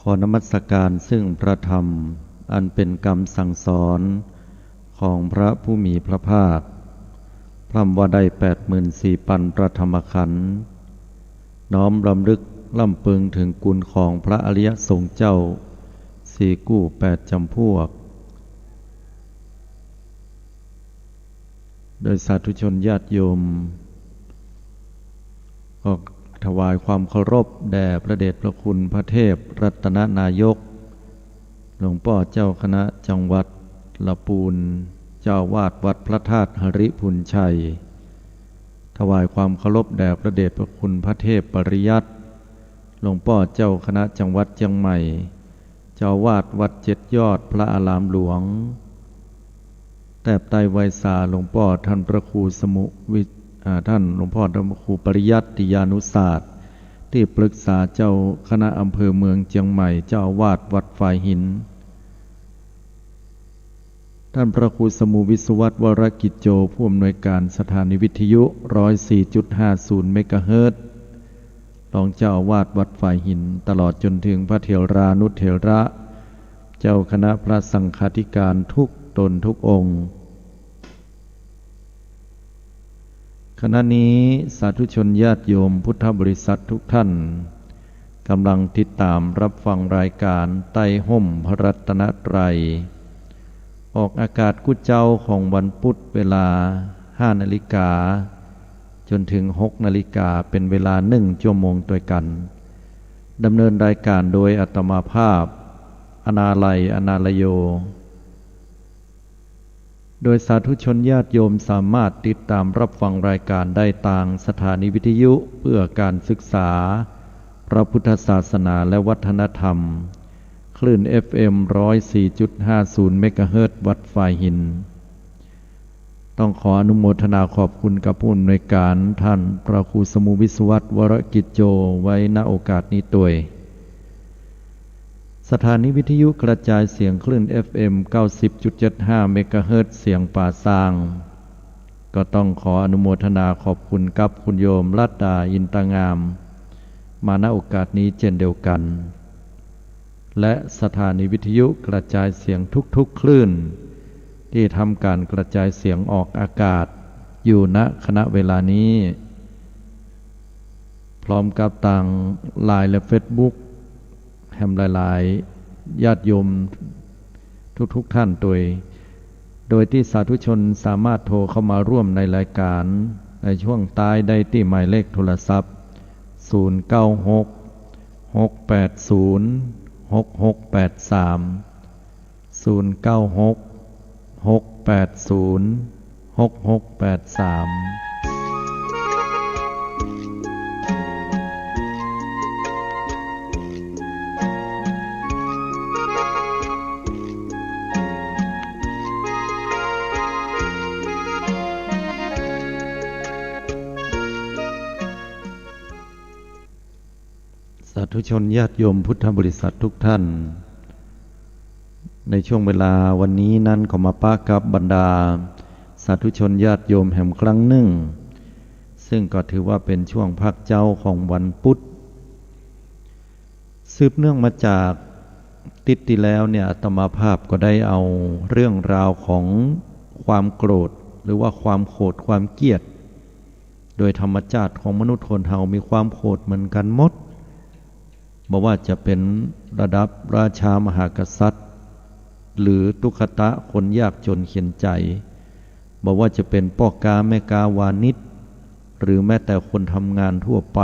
ขอนมัสการซึ่งพระธรรมอันเป็นคำสั่งสอนของพระผู้มีพระภาคพร่ำว่าได้84,000ประธรรมขันธ์น้อมรำลึกล่ำพึงถึงกุลของพระอริยสงฆ์เจ้าสี่กู้8จำพวกโดยสาธุชนญาติโยมก็ถวายความเคารพแด่พระเดชพระคุณพระเทพรัตนนายกหลวงพ่อเจ้าคณะจังหวัดละปูนเจ้าวาดวัดพระธาตุหริพุนชัยถวายความเคารพแด่พระเดชพระคุณพระเทพปริยัติหลวงพ่อเจ้าคณะจังหวัดเชียงใหม่เจ้าวาดวัดเจ็ดยอดพระอารามหลวงแตบไตรไวสาหลวงพ่อท่านพระครูสมุวิท่านหลวงพ่อท่านพระครูปริยัติยานุศาสตร์ที่ปรึกษาเจ้าคณะอำเภอเมืองเชียงใหม่เจ้าอาวาสวัดฝายหินท่านพระครูสมุวิศวัตวรกิจโจผู้อำนวยการสถานีวิทยุ 104.50 เมกะเฮิรตซ์รองเจ้าอาวาสวัดฝายหินตลอดจนถึงพระเถรานุเถระเจ้าคณะพระสังฆาธิการทุกตนทุกองค์ขณะนี้สาธุชนญาติโยมพุทธบริษัททุกท่านกำลังติดตามรับฟังรายการใต้ห่มพระรัตนตรัยออกอากาศกุเจ้าของวันพุธเวลา 5 นาฬิกาจนถึง 6 นาฬิกาเป็นเวลา1 ชั่วโมงด้วยกันดำเนินรายการโดยอาตมาภาพอนาลัยอนาลโยโดยสาธุชนญาติโยมสามารถติดตามรับฟังรายการได้ทางสถานีวิทยุเพื่อการศึกษาพระพุทธศาสนาและวัฒนธรรมคลื่น FM 104.50 เมกะเฮิรตซ์วัดฝายหินต้องขออนุโมทนาขอบคุณกับผู้อำนวยการท่านพระครูสมุวิศวัตวรกิจโจไว้ณโอกาสนี้ด้วยสถานีวิทยุกระจายเสียงคลื่น FM 90.75 เมกะเฮิรตซ์เสียงป่าซางก็ต้องขออนุโมทนาขอบคุณกับคุณโยมลัดดาอินตางามมาณโอกาสนี้เช่นเดียวกันและสถานีวิทยุกระจายเสียงทุกๆคลื่นที่ทำการกระจายเสียงออกอากาศอยู่ณขณะเวลานี้พร้อมกับทาง LINE และ Facebookแห่งหลายๆญาติโยมทุกท่านโดยที่สาธุชนสามารถโทรเข้ามาร่วมในรายการในช่วงท้ายได้ที่หมายเลขโทรศัพท์096 680 6683 096 680 6683สาธุชนญาติโยมพุทธบริษัททุกท่านในช่วงเวลาวันนี้นั้นขอมาปะกับบรรดาสาธุชนญาติโยมแห่งครั้งหนึ่งซึ่งก็ถือว่าเป็นช่วงพักเจ้าของวันพุธสืบเนื่องมาจากติดที่แล้วเนี่ยอาตมาภาพก็ได้เอาเรื่องราวของความโกรธหรือว่าความโกรธความเกลียดโดยธรรมชาติของมนุษย์คนเฮามีความโกรธเหมือนกันหมดบอกว่าจะเป็นระดับราชามหากษัตริย์หรือตุกตะคนยากจนเขียนใจบอกว่าจะเป็นพ่อกาแม่กาวานิชหรือแม้แต่คนทำงานทั่วไป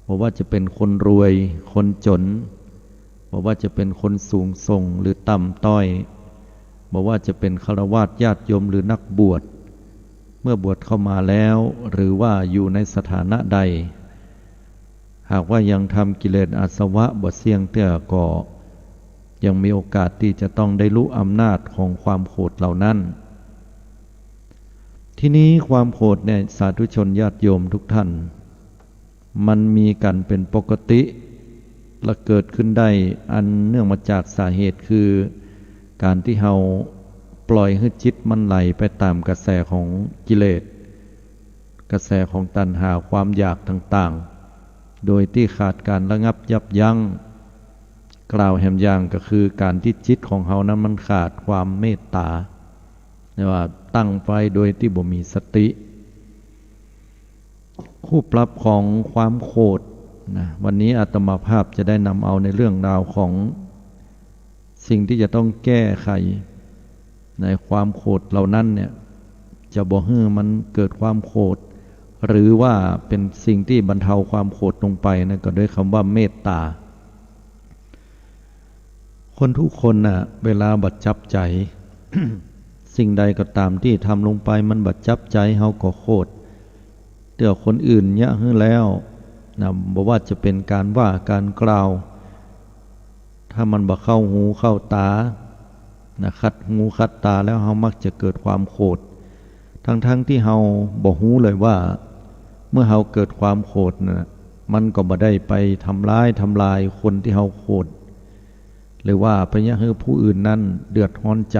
บอกว่าจะเป็นคนรวยคนจนบอกว่าจะเป็นคนสูงส่งหรือต่ำต้อยบอกว่าจะเป็นฆราวาสญาติโยมหรือนักบวชเมื่อบวชเข้ามาแล้วหรือว่าอยู่ในสถานะใดหากว่ายังทำกิเลสอาสวะบ่เสี่ยงเตื้อก่อยังมีโอกาสที่จะต้องได้รู้อำนาจของความโกรธเหล่านั้นที่นี้ความโกรธเนี่ยสาธุชนญาติโยมทุกท่านมันมีกันเป็นปกติและเกิดขึ้นได้อันเนื่องมาจากสาเหตุคือการที่เราปล่อยให้จิตมันไหลไปตามกระแสของกิเลสกระแสของตัณหาความอยากต่างๆโดยที่ขาดการระงับยับยั้ง กล่าวแหมอย่างก็คือการที่จิตของเฮานั้นมันขาดความเมตตาเรียกว่าตั้งไฟโดยที่บ่มีสติคู่ปรับของความโกรธนะวันนี้อาตมาภาพจะได้นำเอาในเรื่องราวของสิ่งที่จะต้องแก้ไขในความโกรธเหล่านั้นเนี่ยจะบ่ให้มันเกิดความโกรธหรือว่าเป็นสิ่งที่บรรเทาความโกรธลงไปนะก็ด้วยคำว่าเมตตาคนทุกคนน่ะเวลาบัดจับใจ สิ่งใดก็ตามที่ทำลงไปมันบัดจับใจเฮาก็โกรธเดี๋ยวคนอื่นเนี่ยให้แล้วนะบอกว่าจะเป็นการว่าการกล่าวถ้ามันบ่เข้าหูเข้าตานะคัดหูคัดตาแล้วเฮามักจะเกิดความโกรธทั้งที่เฮาบ่ฮู้เลยว่าเมื่อเฮาเกิดความโกรธนะมันก็บ่ได้ไปทำลายคนที่เฮาโกรธหรือว่าไปยะให้ผู้อื่นนั้นเดือดร้อนใจ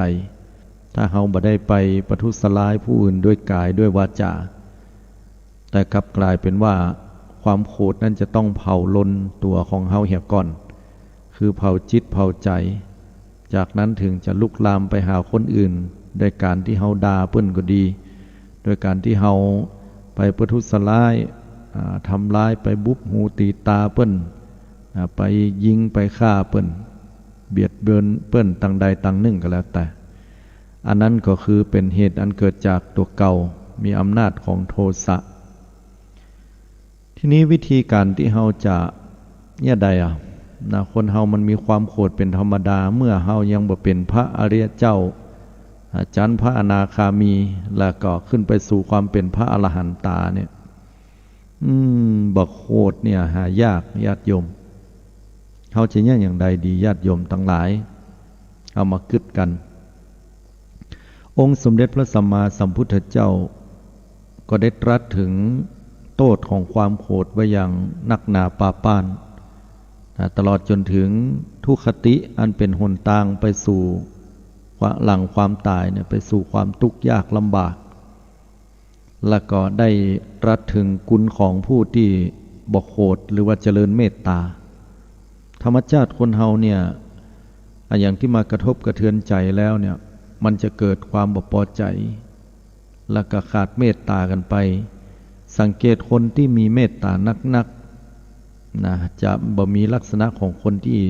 ถ้าเฮาบ่ได้ไปประทุษร้ายผู้อื่นด้วยกายด้วยวาจาแต่กลับกลายเป็นว่าความโกรธนั้นจะต้องเผาลนตัวของเฮาเหี่ยก่อนคือเผาจิตเผาใจจากนั้นถึงจะลุกลามไปหาคนอื่นโดยการที่เฮาด่าเปิ้นก็ดีโดยการที่เฮาไปประทุษร้ายทำร้ายไปบุบหูตีตาเปิ้นไปยิงไปฆ่าเปิ้นเบียดเบือนเปิ้นต่างใดต่างหนึ่งก็แล้วแต่อันนั้นก็คือเป็นเหตุอันเกิดจากตัวเก่ามีอำนาจของโทสะทีนี้วิธีการที่เฮาจะเนี่ยใดนะคนเฮามันมีความโกรธเป็นธรรมดาเมื่อเฮายังบ่เป็นพระอริยเจ้าจันพระอนาคามีแล้วก็ขึ้นไปสู่ความเป็นพระอรหันตาเนี่ยบ่โกรธเนี่ยหายากญาติโยมเขาจะเนี่ยอย่างใดดีญาติโยมทั้งหลายเอามากึดกันองค์สมเด็จพระสัมมาสัมพุทธเจ้าก็ได้ตรัสถึงโทษของความโกรธไว้อย่างนักหนาปาป้านตลอดจนถึงทุกขติอันเป็นหนทางไปสู่หลังความตายเนี่ยไปสู่ความทุกข์ยากลำบากและก็ได้ตรัสถึงกุณของผู้ที่บ่โกรธหรือว่าเจริญเมตตาธรรมชาติคนเฮาเนี่ยอย่างที่มากระทบกระเทือนใจแล้วเนี่ยมันจะเกิดความบ่พอใจและก็ขาดเมตตากันไปสังเกตคนที่มีเมตตานักนะจะบ่มีลักษณะของคนที่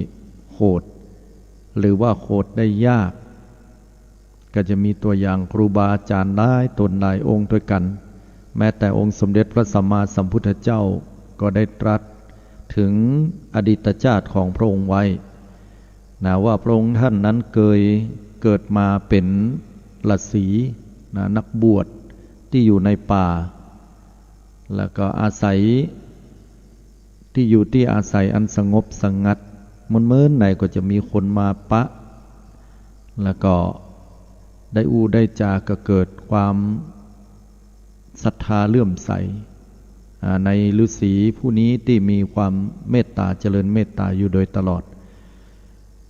โกรธหรือว่าโกรธได้ยากก็จะมีตัวอย่างครูบาอาจารย์หลายตนหลายองค์ด้วยกันแม้แต่องค์สมเด็จพระสัมมาสัมพุทธเจ้าก็ได้ตรัสถึงอดีตชาติของพระองค์ไว้นะว่าพระองค์ท่านนั้นเคยเกิดมาเป็นฤาษีนะนักบวชที่อยู่ในป่าแล้วก็อาศัยที่อยู่ที่อาศัยอันสงบสงัดมันเมื่อไหนก็จะมีคนมาปะแล้วก็ได้ได้จาก็เกิดความศรัทธาเลื่อมใสในฤาษีผู้นี้ที่มีความเมตตาเจริญเมตตาอยู่โดยตลอด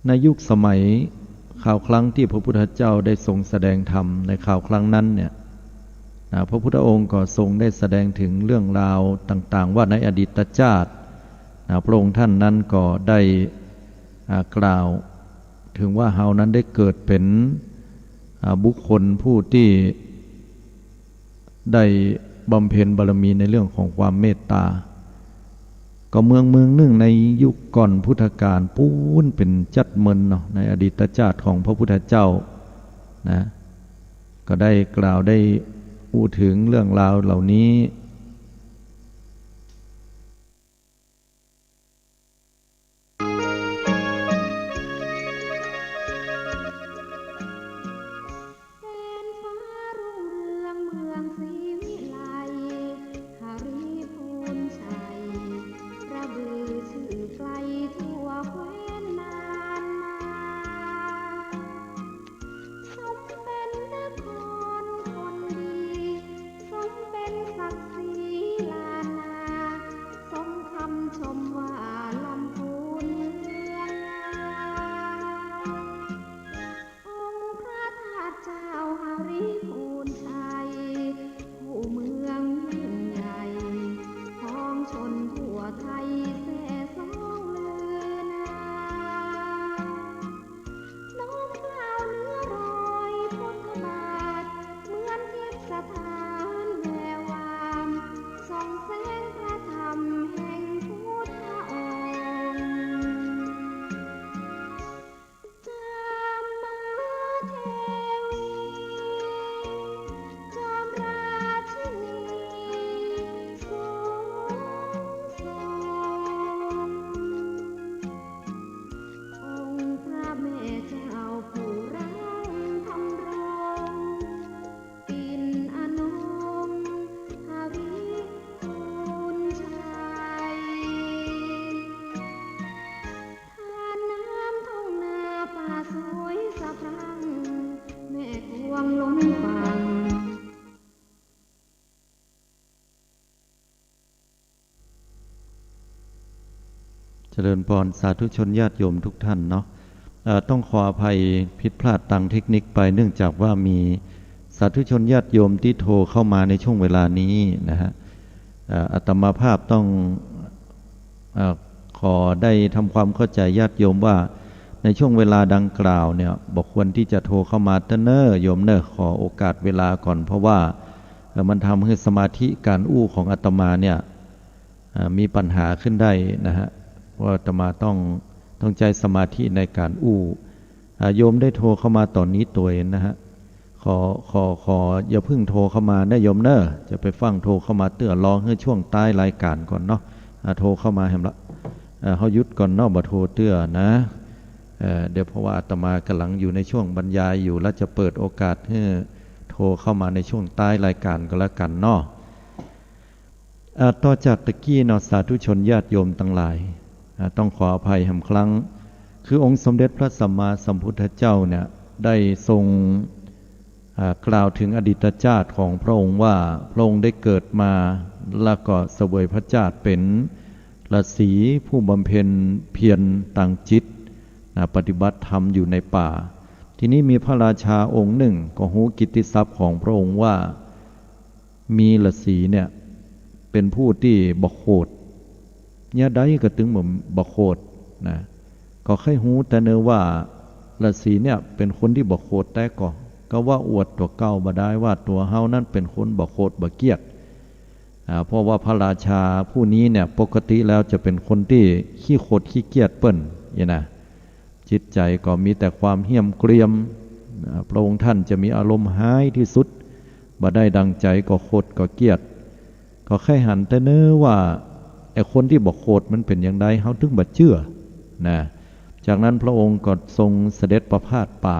ในยุคสมัยข่าวครั้งที่พระพุทธเจ้าได้ทรงแสดงธรรมในข่าวครั้งนั้นเนี่ยพระพุทธองค์ก็ทรงได้แสดงถึงเรื่องราวต่างๆว่าในอดีตชาติพระองค์ท่านนั้นก็ได้กล่าวถึงว่าเฮานั้นได้เกิดเป็นบุคคลผู้ที่ได้บำเพ็ญบารมีในเรื่องของความเมตตาก็เมืองหนึ่งในยุคก่อนพุทธกาลปูนเป็นจัดเมินเนาะในอดีตชาติของพระพุทธเจ้านะก็ได้กล่าวได้พูดถึงเรื่องราวเหล่านี้สมเป็นนครคนดีสมเป็นศักดิ์ศรี ริญพรสาธุชนญาติโยมทุกท่านเนาะต้องขออภัยผิดพลาดทางเทคนิคไปเนื่องจากว่ามีสาธุชนญาติโยมที่โทรเข้ามาในช่วงเวลานี้นะฮะอาตมาภาพต้องขอได้ทำความเข้าใจญาติโยมว่าในช่วงเวลาดังกล่าวเนี่ยบอกควรที่จะโทรเข้ามาเนอโยมเนอขอโอกาสเวลาก่อนเพราะว่ามันทำให้สมาธิการอู้ของอาตมาเนี่ยมีปัญหาขึ้นได้นะฮะว่าอาตมาต้องใจสมาธิในการอู้โยมได้โทรเข้ามาตอนนี้ตัวเองนะฮะขออย่าเพิ่งโทรเข้ามาได้โยมเนอจะไปฟังโทรเข้ามาเตือนรอให้ช่วงใต้รายการก่อนเนาะโทรเข้ามาแหมละเขายุดก่อนเนาะบ่โทรเตือนนะเดี๋ยวเพราะว่าอาตมากำลังอยู่ในช่วงบรรยายอยู่แล้วจะเปิดโอกาสให้โทรเข้ามาในช่วงใต้รายการก็แล้วกันเนาะต่อจากตะกี้เนาะสาธุชนญาติโยมทั้งหลายต้องขออภัยหำครั้งคือองค์สมเด็จพระสัมมาสัมพุทธเจ้าเนี่ยได้ทรงกล่าวถึงอดีตชาติของพระองค์ว่าพระองค์ได้เกิดมาแล้วก็เสวยพระชาติเป็นฤาษีผู้บำเพ็ญเพียรตั้งจิตปฏิบัติธรรมอยู่ในป่าทีนี้มีพระราชาองค์หนึ่งก็หูกิตติศัพท์ของพระองค์ว่ามีฤาษีเนี่ยเป็นผู้ที่บกโคดเนี่ยได้ก็ถึงเหมือนบกโคดนะก็แค่หูแต่เนื้อว่าฤาษีเนี่ยเป็นคนที่บกโคดแต่ก็ว่าอวดตัวเก่าบ่ได้ว่าตัวเฮานั่นเป็นคนบกโคดบกเกียรติเพราะว่าพระราชาผู้นี้เนี่ยปกติแล้วจะเป็นคนที่ขี้โคดขี้เกียจเปิ้นอย่างนะจิตใจก็มีแต่ความเหี้ยมเกรียมพระองค์ท่านจะมีอารมณ์หายที่สุดบ่ได้ดังใจก็โคดก็เกียจก็แค่หันแต่เนื้อว่าไอ้คนที่บอกโคดมันเป็นอย่างไรเฮาถึงบ่เชื่อนะจากนั้นพระองค์ก็ทรงเสด็จประพาสป่า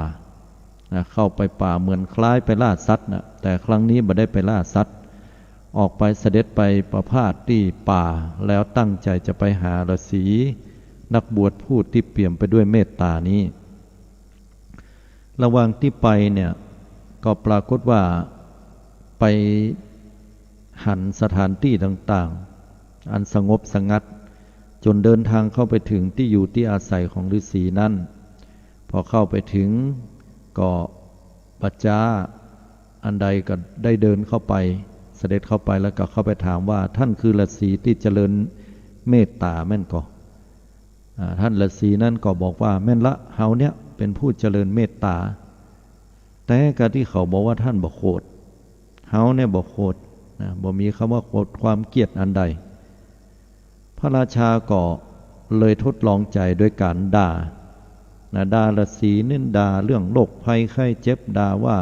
เข้าไปป่าเหมือนคล้ายไปล่าสัตว์นะแต่ครั้งนี้บ่ได้ไปล่าสัตว์ออกไปเสด็จไปประพาสที่ป่าแล้วตั้งใจจะไปหาฤาษีนักบวชผู้ที่เปี่ยมไปด้วยเมตตานี้ระหว่างที่ไปเนี่ยก็ปรากฏว่าไปหันสถานที่ต่างๆอันสงบสงัดจนเดินทางเข้าไปถึงที่อยู่ที่อาศัยของฤาษีนั้นพอเข้าไปถึงก็ปัจจาอันใดก็ได้เดินเข้าไปเสด็จเข้าไปแล้วก็เข้าไปถามว่าท่านคือฤาษีที่เจริญเมตตาแม่นก็ท่านฤาษีนั่นก็บอกว่าแม่นละเฮาเนี่ยเป็นผู้เจริญเมตตาแต่การที่เขาบอกว่าท่านบอกโคดเฮาเนี่ยบอกโคดบ่มีคำว่าโคดความเกลียดอันใดพระราชาก็เลยทดลองใจด้วยการด่าด่าฤาษีนี่ด่าเรื่องโรคภัยไข้เจ็บด่าว่า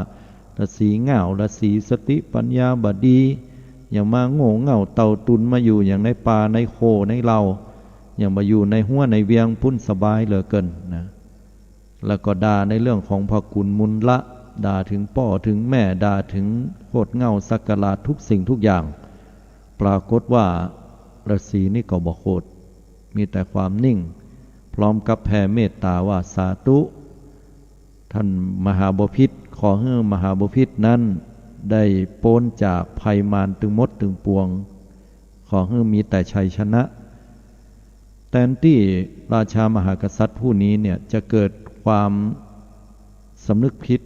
ฤาษีเหงาฤาษีสติปัญญาบดีอย่างมาโง่เหงาเต่าตุนมาอยู่อย่างในป่าในโคในเราอย่างมาอยู่ในหัวในเวียงพุ่นสบายเหลือเกินนะแล้วก็ด่าในเรื่องของพระกุลมุลละด่าถึงพ่อถึงแม่ด่าถึงโคตรเงาสักการะทุกสิ่งทุกอย่างปรากฏว่าฤาษีนี่ก็บอกโคตรมีแต่ความนิ่งพร้อมกับแผ่เมตตาว่าสาธุท่านมหาบพิตรขอให้มหาบพิตรนั้นได้พ้นจากภัยมารตึงมดตึงปวงขอให้มีแต่ชัยชนะแทนที่ราชามหากษัตริย์ผู้นี้เนี่ยจะเกิดความสำนึกผิด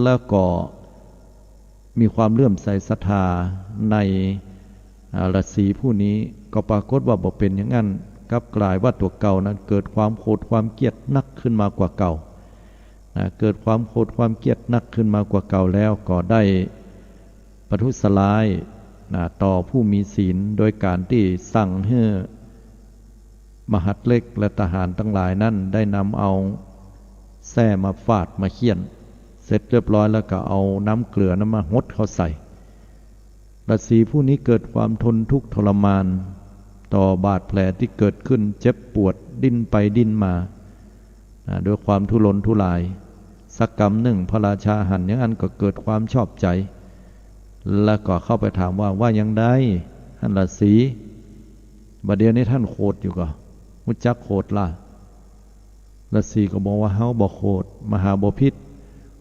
แล้วก็มีความเลื่อมใสศรัทธาในฤาษีผู้นี้ก็ปรากฏว่าบ่เป็นอย่างนั้นกลับกลายว่าตัวเก่านั้นเกิดความโกรธความเกลียดนักขึ้นมากว่าเก่าเกิดความโกรธความเกลียดนักขึ้นมากว่าเก่าแล้วก็ได้ประทุษร้ายต่อผู้มีศีลโดยการที่สั่งให้มหัดเล็กและทหารทั้งหลายนั้นได้นำเอาแส้มาฟาดมาเคี่ยนเสร็จเรียบร้อยแล้วก็เอาน้ำเกลือน้ำมาหดเข้าใส่ฤาษีผู้นี้เกิดความทนทุกข์ทรมานต่อบาดแผลที่เกิดขึ้นเจ็บปวดดิ้นไปดิ้นมาด้วยความทุรนทุรายสักกรรมหนึ่งพระราชาหันอย่างนั้นก็เกิดความชอบใจแล้วก็เข้าไปถามว่ายังได้ท่านฤาษีบัดเดี๋ยวนี้ท่านโคดอยู่ก็มุจักโคดล่ะฤาษีก็บอกว่าเฮาบ่โคดมหาบพิตร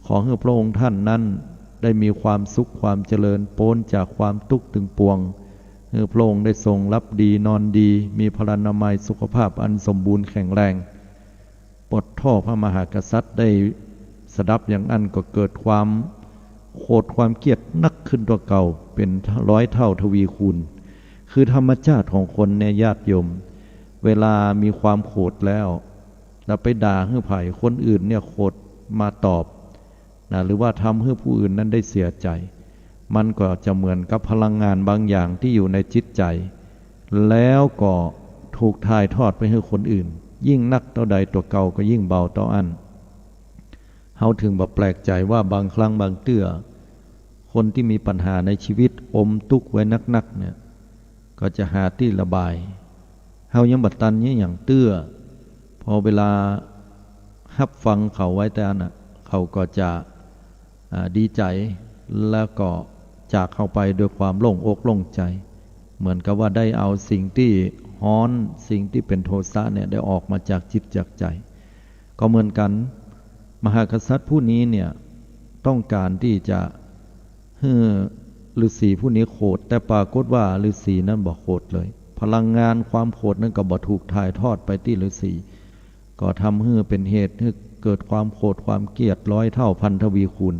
ขอให้พระองค์ท่านนั้นได้มีความสุขความเจริญพ้นจากความทุกข์ถึงปวง พระองค์ได้ทรงรับดีนอนดีมีพลานามัยสุขภาพอันสมบูรณ์แข็งแรงปลดท่อพระมหากษัตริย์ได้สดับอย่างนั้นก็เกิดความโกรธความเกลียดนักขึ้นตัวเก่าเป็นร้อยเท่าทวีคูณคือธรรมชาติของคนเนี่ยญาติโยมเวลามีความโกรธแล้วไปด่าให้ไผ่คนอื่นเนี่ยโกรธมาตอบนะหรือว่าทำให้ผู้อื่นนั้นได้เสียใจมันก็จะเหมือนกับพลังงานบางอย่างที่อยู่ในจิตใจแล้วก็ถูกถ่ายทอดไปให้คนอื่นยิ่งนักต่อใดตัวเก่าก็ยิ่งเบาต่ออันเฮาถึงบ่แปลกใจว่าบางครั้งบางเตื้อคนที่มีปัญหาในชีวิตอมทุกข์ไว้นักๆเนี่ยก็จะหาที่ระบายเฮายังบัดตันเนี่ยอย่างเตื้อพอเวลาฮับฟังเขาไว้แต่อันน่ะเขาก็จะดีใจแล้วก็จากเข้าไปด้วยความโล่งอกโล่งใจเหมือนกับว่าได้เอาสิ่งที่ฮ้อนสิ่งที่เป็นโทสะเนี่ยได้ออกมาจากจิตจากใจก็เหมือนกันมหากษัตริย์ผู้นี้เนี่ยต้องการที่จะให้ฤาษีผู้นี้โกรธแต่ปรากฏว่าฤาษีนั้นบ่โกรธเลยพลังงานความโกรธนั้นก็บ่ถูกถ่ายทอดไปที่ฤาษีก็ทำให้เป็นเหตุให้เกิดความโกรธความเกลียดร้อยเท่าพันทวีคูณ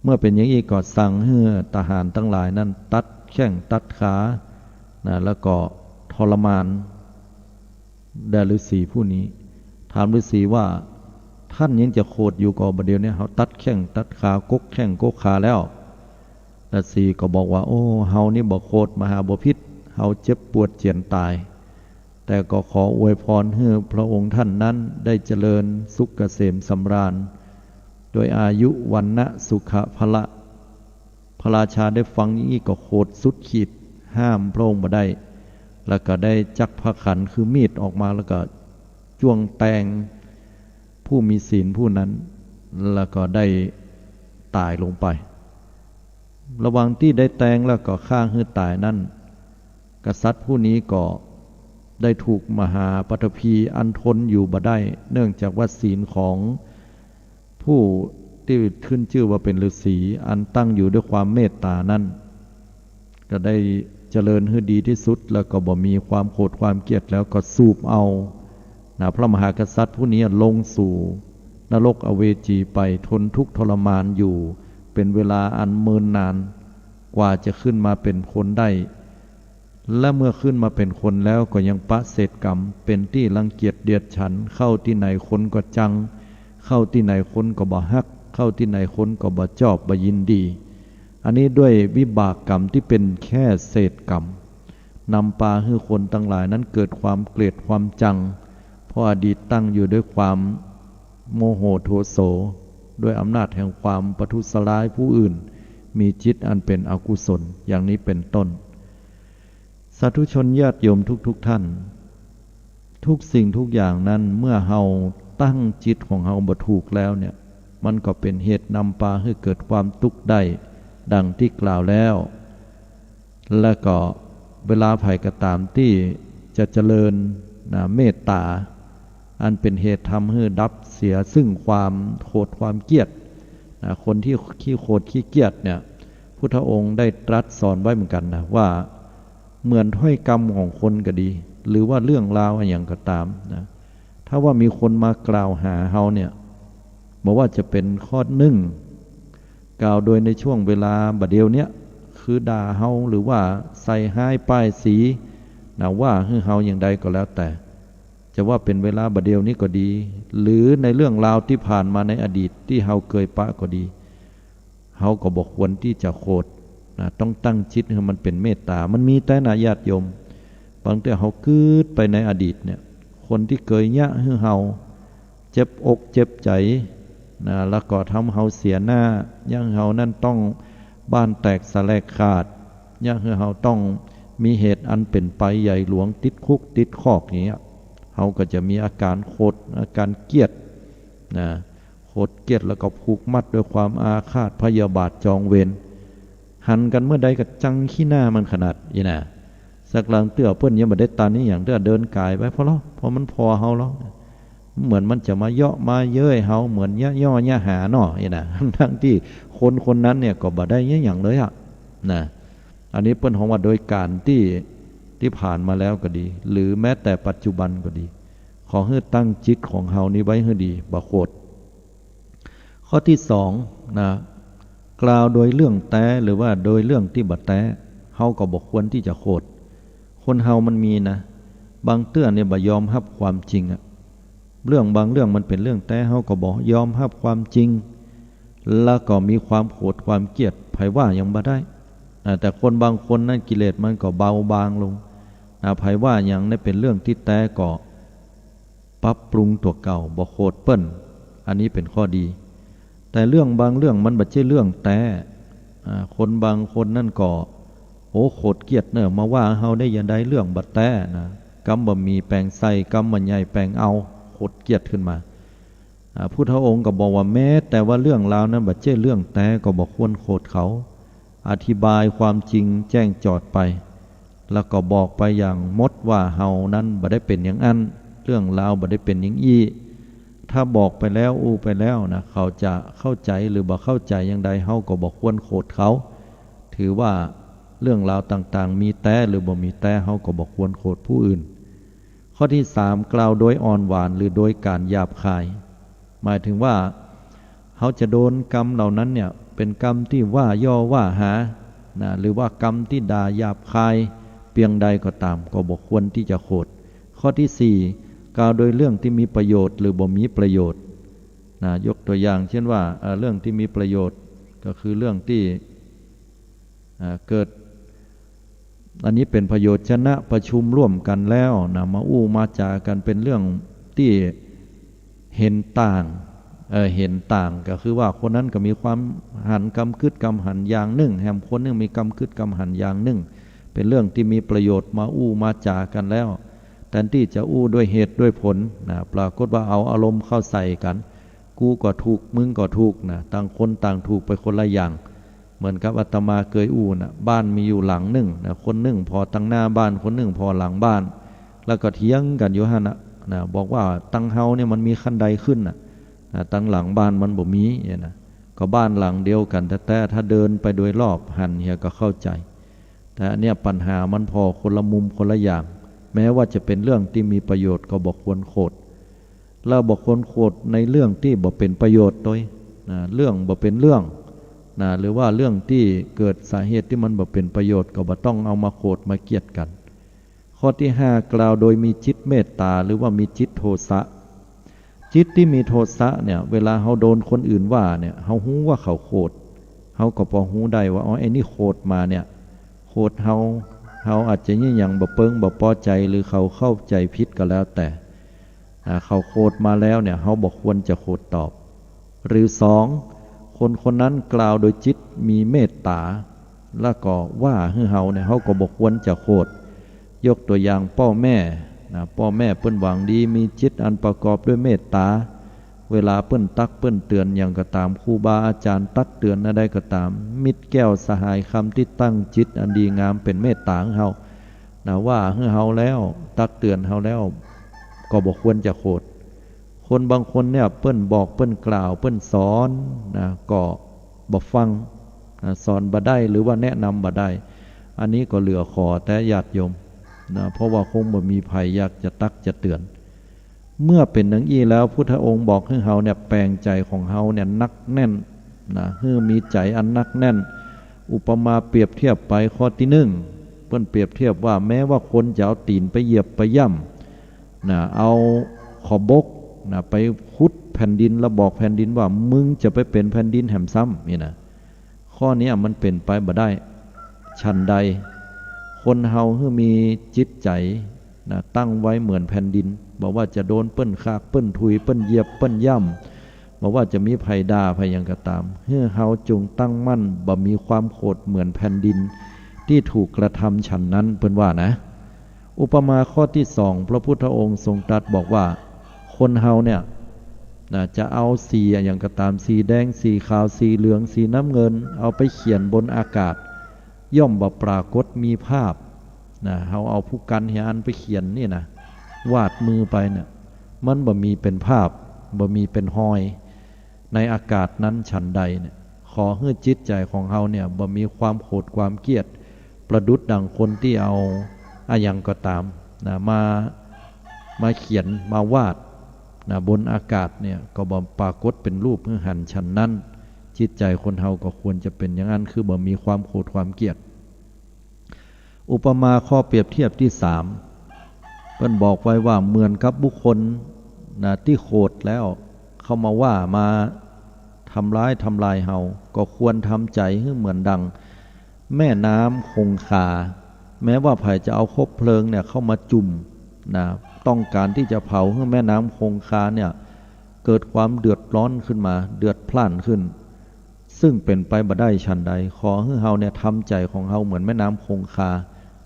เมื่อเป็นอย่างนี้ก็สั่งให้ทหารทั้งหลายนั้นตัดแข้งตัดขานะแล้วก็ทรมานแด่ฤาษีผู้นี้ถามฤาษีว่าท่านยังจะโกรธอยู่ก่อประเดี๋ยวนี้เขาตัดแข้งตัดขากกแข้งกกขาแล้วฤาษีก็บอกว่าโอ้เฮานี่บ่โกรธมหาบพิตรเฮาเจ็บปวดเจียนตายแต่ก็ขออวยพรให้พระองค์ท่านนั้นได้เจริญสุขเกษมสำราญโดยอายุวันนะสุขะพละพระราชาได้ฟังอย่างนี้ก็โกรธสุดขีดห้ามพระองค์บ่ได้แล้วก็ได้จักพระขันคือมีดออกมาแล้วก็จ้วงแทงผู้มีศีลผู้นั้นแล้วก็ได้ตายลงไประหว่างที่ได้แทงแล้วก็ฆ่าให้ตายนั้นกษัตริย์ผู้นี้ก็ได้ถูกมหาปฐพีอันทนอยู่บ่ได้เนื่องจากว่าศีลของผู้ที่ขึ้นชื่อว่าเป็นฤาษีอันตั้งอยู่ด้วยความเมตตานั้นก็ได้เจริญให้ดีที่สุดแล้วก็บ่มีความโกรธความเกลียดแล้วก็สูบเอาพระมหากษัตริย์ผู้นี้ลงสู่นรกอเวจีไปทนทุกข์ทรมานอยู่เป็นเวลาอันเมินนานกว่าจะขึ้นมาเป็นคนได้และเมื่อขึ้นมาเป็นคนแล้วก็ยังปะเศษกรรมเป็นที่รังเกียจเดียดฉันเข้าที่ไหนคนก็จังเข้าที่ไหนคนก็บ่ฮักเข้าที่ไหนคนก็บ่ชอบบ่ยินดีอันนี้ด้วยวิบากกรรมที่เป็นแค่เศษกรรมนำพาให้คนทั้งหลายนั้นเกิดความเกลียดความจังเพราะอดีตตั้งอยู่ด้วยความโมโหโทโสด้วยอำนาจแห่งความประทุษร้ายผู้อื่นมีจิตอันเป็นอกุศลอย่างนี้เป็นต้นสาธุชนญาติโยมทุกท่านทุกสิ่งทุกอย่างนั้นเมื่อเฮาตั้งจิตของเฮาบ่ถูกแล้วเนี่ยมันก็เป็นเหตุนำพาให้เกิดความทุกข์ได้ดังที่กล่าวแล้วและก็เวลาไผ่ก็ตามที่จะเจริญเมตตาอันเป็นเหตุทำให้ดับเสียซึ่งความโกรธความเกลียดคนที่ขี้โกรธขี้เกลียดเนี่ยพุทธองค์ได้ตรัสสอนไว้เหมือนกันนะว่าเหมือนถ้อยกรรมของคนก็ดีหรือว่าเรื่องราวอย่างก็ตามนะถ้าว่ามีคนมากล่าวหาเฮาเนี่ยบอกว่าจะเป็นข้อหนึ่งกล่าวโดยในช่วงเวลาบัดเดียวเนี้ยคือด่าเฮาหรือว่าใส่ห้ายป้ายสีนะว่าให้เฮาอย่างใดก็แล้วแต่จะว่าเป็นเวลาบัดเดียวนี้ก็ดีหรือในเรื่องราวที่ผ่านมาในอดีตที่เฮาเคยปะก็ดีเฮาก็บอกควรที่จะโกรธนะต้องตั้งจิตให้มันเป็นเมตตามันมีแต่ญาติโยมบางทีเฮาคืดไปในอดีตเนี่ยคนที่เคยยะให้เฮาเจ็บอกเจ็บใจนะแล้วก็ทำเฮาเสียหน้าย่างเฮานั่นต้องบ้านแตกสลายขาดย่างเฮาต้องมีเหตุอันเป็นไปใหญ่หลวงติดคุกติดคอกอย่างเงี้ยเฮาก็จะมีอาการโกรธอาการเกลียดนะโกรธเกลียดแล้วก็ผูกมัดด้วยความอาฆาตพยาบาทจองเวรหันกันเมื่อใดก็จังขี้หน้ามันขนาดอีน่ะสักหลังเตื้อเพิ่นยังบ่ได้ตานี้อย่างเตื้อเดินกายไปเพราะมันพอเฮาแล้วเหมือนมันจะมาเยาะมาเย้ยเฮาเหมือนยะย่อยะหาเนาะอีน่ะทั้งที่คนนั้นเนี่ยก็บ่ได้อย่างเลยอ่ะนะ อันนี้เปิ้นของว่าโดยการที่ผ่านมาแล้วก็ดีหรือแม้แต่ปัจจุบันก็ดีขอให้ตั้งจิตของเฮานี้ไว้ให้ดีบ่โคตรข้อที่สองนะกล่าวโดยเรื่องแต้หรือว่าโดยเรื่องที่บ่แต้เฮาก็บ่ควรที่จะโคตรคนเฮามันมีนะบางเตื้อเนี่ยบ่ยอมรับความจริงอะเรื่องบางเรื่องมันเป็นเรื่องแต้เฮาก็บ่ยอมรับความจริงแล้วก็มีความโกรธความเกลียดไผว่ายังบ่ได้แต่คนบางคนนั้นกิเลสมันก็เบาบางลงไผว่ายังได้เป็นเรื่องที่แต้ก็ปรับปรุงตัวเก่าบ่โคตรเปิ้นอันนี้เป็นข้อดีแต่เรื่องบางเรื่องมันบ่ใช่เรื่องแต้คนบางคนนั่นก็โอ้โคตรเกลียดเนอะมาว่าเฮาได้ยังได้เรื่องบ่แต้นะกำบ่มีแปลงใส่กำบ่ใหญ่แปลงเอาโคตรเกลียดขึ้นมาพุทธองค์ก็บอกว่าแม้แต่ว่าเรื่องราวนั้นบ่ใช่เรื่องแต้ก็บ่ควรโคตรเขาอธิบายความจริงแจ้งจอดไปแล้วก็บอกไปอย่างมดว่าเฮานั้นบ่ได้เป็นอย่างนั้นเรื่องราวบ่ได้เป็นอย่างอี้ถ้าบอกไปแล้วอู้ไปแล้วนะเขาจะเข้าใจหรือบ่เข้าใจอย่างใดเฮาก็บ่ควรโคตรเขาถือว่าเรื่องราวต่างๆมีแต้หรือบ่มีแต้เฮาก็บ่ควรโคตรผู้อื่นข้อที่สามกล่าวโดยอ่อนหวานหรือโดยการหยาบคายหมายถึงว่าเขาจะโดนกรรมเหล่านั้นเนี่ยเป็นกรรมที่ว่าย่อว่าหานะหรือว่ากรรมที่ด่าหยาบคายเพียงใดก็ตามก็บ่ควรที่จะโคตรข้อที่สี่กล่าวโดยเรื่องที่มีประโยชน์หรือบ่มีประโยชน์นะยกตัวอย่างเช่นว่าเรื่องที่มีประโยชน์ก็คือเรื่องที่เกิดอันนี้เป็นประโยชน์ชนะประชุมร่วมกันแล้วนะมาอู้มาจากันเป็นเรื่องที่เห็นต่างเห็นต่างก็คือว่าคนนั้นก็มีความหันกำคืดกำหันอย่างหนึ่งแหมคนนึงมีกำคืดกำหันอย่างหนึ่งเป็นเรื่องที่มีประโยชน์มาอู้มาจากันแล้วแทนที่จะอู้ด้วยเหตุด้วยผลนะปรากฏว่าเอาอารมณ์เข้าใส่กันกูก็ถูกมึงก็ถูกนะต่างคนต่างถูกไปคนละอย่างเหมือนกับอาตมาเคยอู้นะบ้านมีอยู่หลังหนึ่งนะคนหนึ่งพอตั้งหน้าบ้านคนหนึ่งพอหลังบ้านแล้วก็เถียงกันอยู่ฮะนะบอกว่าตั้งเฮาเนี่ยมันมีขั้นใดขึ้นนะตั้งหลังบ้านมันบ่มีเนี่ยนะก็บ้านหลังเดียวกันแต่ถ้าเดินไปโดยรอบหันเฮียก็เข้าใจแต่เนี่ยปัญหามันพอคนละมุมคนละอย่างแม้ว่าจะเป็นเรื่องที่มีประโยชน์ก็บ่ควรโคตรแล้วบ่ควรโคตรในเรื่องที่บ่เป็นประโยชน์โดยเรื่องบ่เป็นเรื่องหรือว่าเรื่องที่เกิดสาเหตุที่มันบ่เป็นประโยชน์ก็บ่ต้องเอามาโคตรมาเกลียดกันข้อที่ห้ากล่าวโดยมีจิตเมตตาหรือว่ามีจิตโทสะจิตที่มีโทสะเนี่ยเวลาเฮาโดนคนอื่นว่าเนี่ยเฮาฮู้ว่าเขาโคตรเฮาก็พอฮู้ได้ว่าอ๋อไอ้นี่โคตรมาเนี่ยโคตรเฮาอาจจะยิ่งอย่างบ่เปิงบ่พอใจหรือเขาเข้าใจผิดก็แล้วแต่เขาโคตรมาแล้วเนี่ยเฮาบ่ควรจะโคตรตอบหรือสองคนนั้นกล่าวโดยจิตมีเมตตาแล้วก็ว่าให้เฮาเนี่ยเฮาก็บ่ควรจะโคตรยกตัวอย่างพ่อแม่พ่อแม่เปิ้นหวังดีมีจิตอันประกอบด้วยเมตตาเวลาเปิ้นตักเปิ้นเตือนอย่างก็ตามครูบาอาจารย์ตักเตือนอะไรก็ตามมิตรแก้วสหายคำที่ตั้งจิตอันดีงามเป็นเมตตาของเฮาว่าให้เฮาแล้วตักเตือนเฮาแล้วก็บ่ควรจะโคตรคนบางคนเนี่ยเปิ้นบอกเปิ้นกล่าวเปิ้นสอนก็บ่ฟังสอนบ่ได้หรือว่าแนะนำบ่ได้อันนี้ก็เหลือขอแต่ญาติโยมเพราะว่าคงบ่มีภัยอยากจะตักจะเตือนเมื่อเป็นอย่างนี้แล้วพุทธองค์บอกให้เฮาเนี่ยแปลงใจของเฮาเนี่ยนักแน่นให้มีใจอันนักแน่นอุปมาเปรียบเทียบไปข้อที่หนึ่งเพิ่นเปรียบเทียบว่าแม้ว่าคนจะเอาตีนไปเหยียบไปย่ำเอาขอบกไปขุดแผ่นดินแล้วบอกแผ่นดินว่ามึงจะไปเป็นแผ่นดินแห่มซ้ำนี่นะข้อนี้มันเป็นไปบ่ได้ฉันใดคนเฮาคือมีจิตใจตั้งไว้เหมือนแผ่นดินบอกว่าจะโดนเปิ้นคากเปิ้นถุยเปิ้นเหยียบเปิ้นย่ำบอกว่าจะมีภัยด่าภัยยังก็ตามเฮาจงตั้งมั่นบ่มีความโกรธเหมือนแผ่นดินที่ถูกกระทำฉันนั้นเปิ้นว่านะอุปมาข้อที่สองพระพุทธองค์ทรงตรัสบอกว่าคนเฮาเนี่ยจะเอาสีอย่างก็ตามสีแดงสีขาวสีเหลืองสีน้ำเงินเอาไปเขียนบนอากาศย่อมบ่ปรากฏมีภาพเฮาเอาผู้กันเฮียอันไปเขียนนี่นะวาดมือไปเนี่ยมันบ่มีเป็นภาพบ่มีเป็นหอยในอากาศนั้นฉันใดเนี่ยขอให้จิตใจของเฮาเนี่ยบ่มีความโกรธความเกลียดป ประดุจดังคนที่เอาอายังก็ตามนะมาเขียนมาวาดนะบนอากาศเนี่ยก็บ่ปรากฏเป็นรูปเพื่อหันฉันนั้นจิตใจคนเฮาก็ควรจะเป็นอย่างนั้นคือบ่มีความโกรธความเกลียดอุปมาข้อเปรียบเทียบที่สามเพิ่นบอกไว้ว่าเหมือนกับบุคคลนะที่โกรธแล้วเข้ามาว่ามาทำร้ายทำลายเฮาก็ควรทำใจให้เหมือนดังแม่น้ำคงคาแม้ว่าไผจะเอาคบเพลิงเนี่ยเข้ามาจุ่มนะต้องการที่จะเผาให้แม่น้ำคงคาเนี่ยเกิดความเดือดร้อนขึ้นมาเดือดพล่านขึ้นซึ่งเป็นไปบ่ได้ฉันใดขอให้เฮาเนี่ยทำใจของเฮาเหมือนแม่น้ำคงคา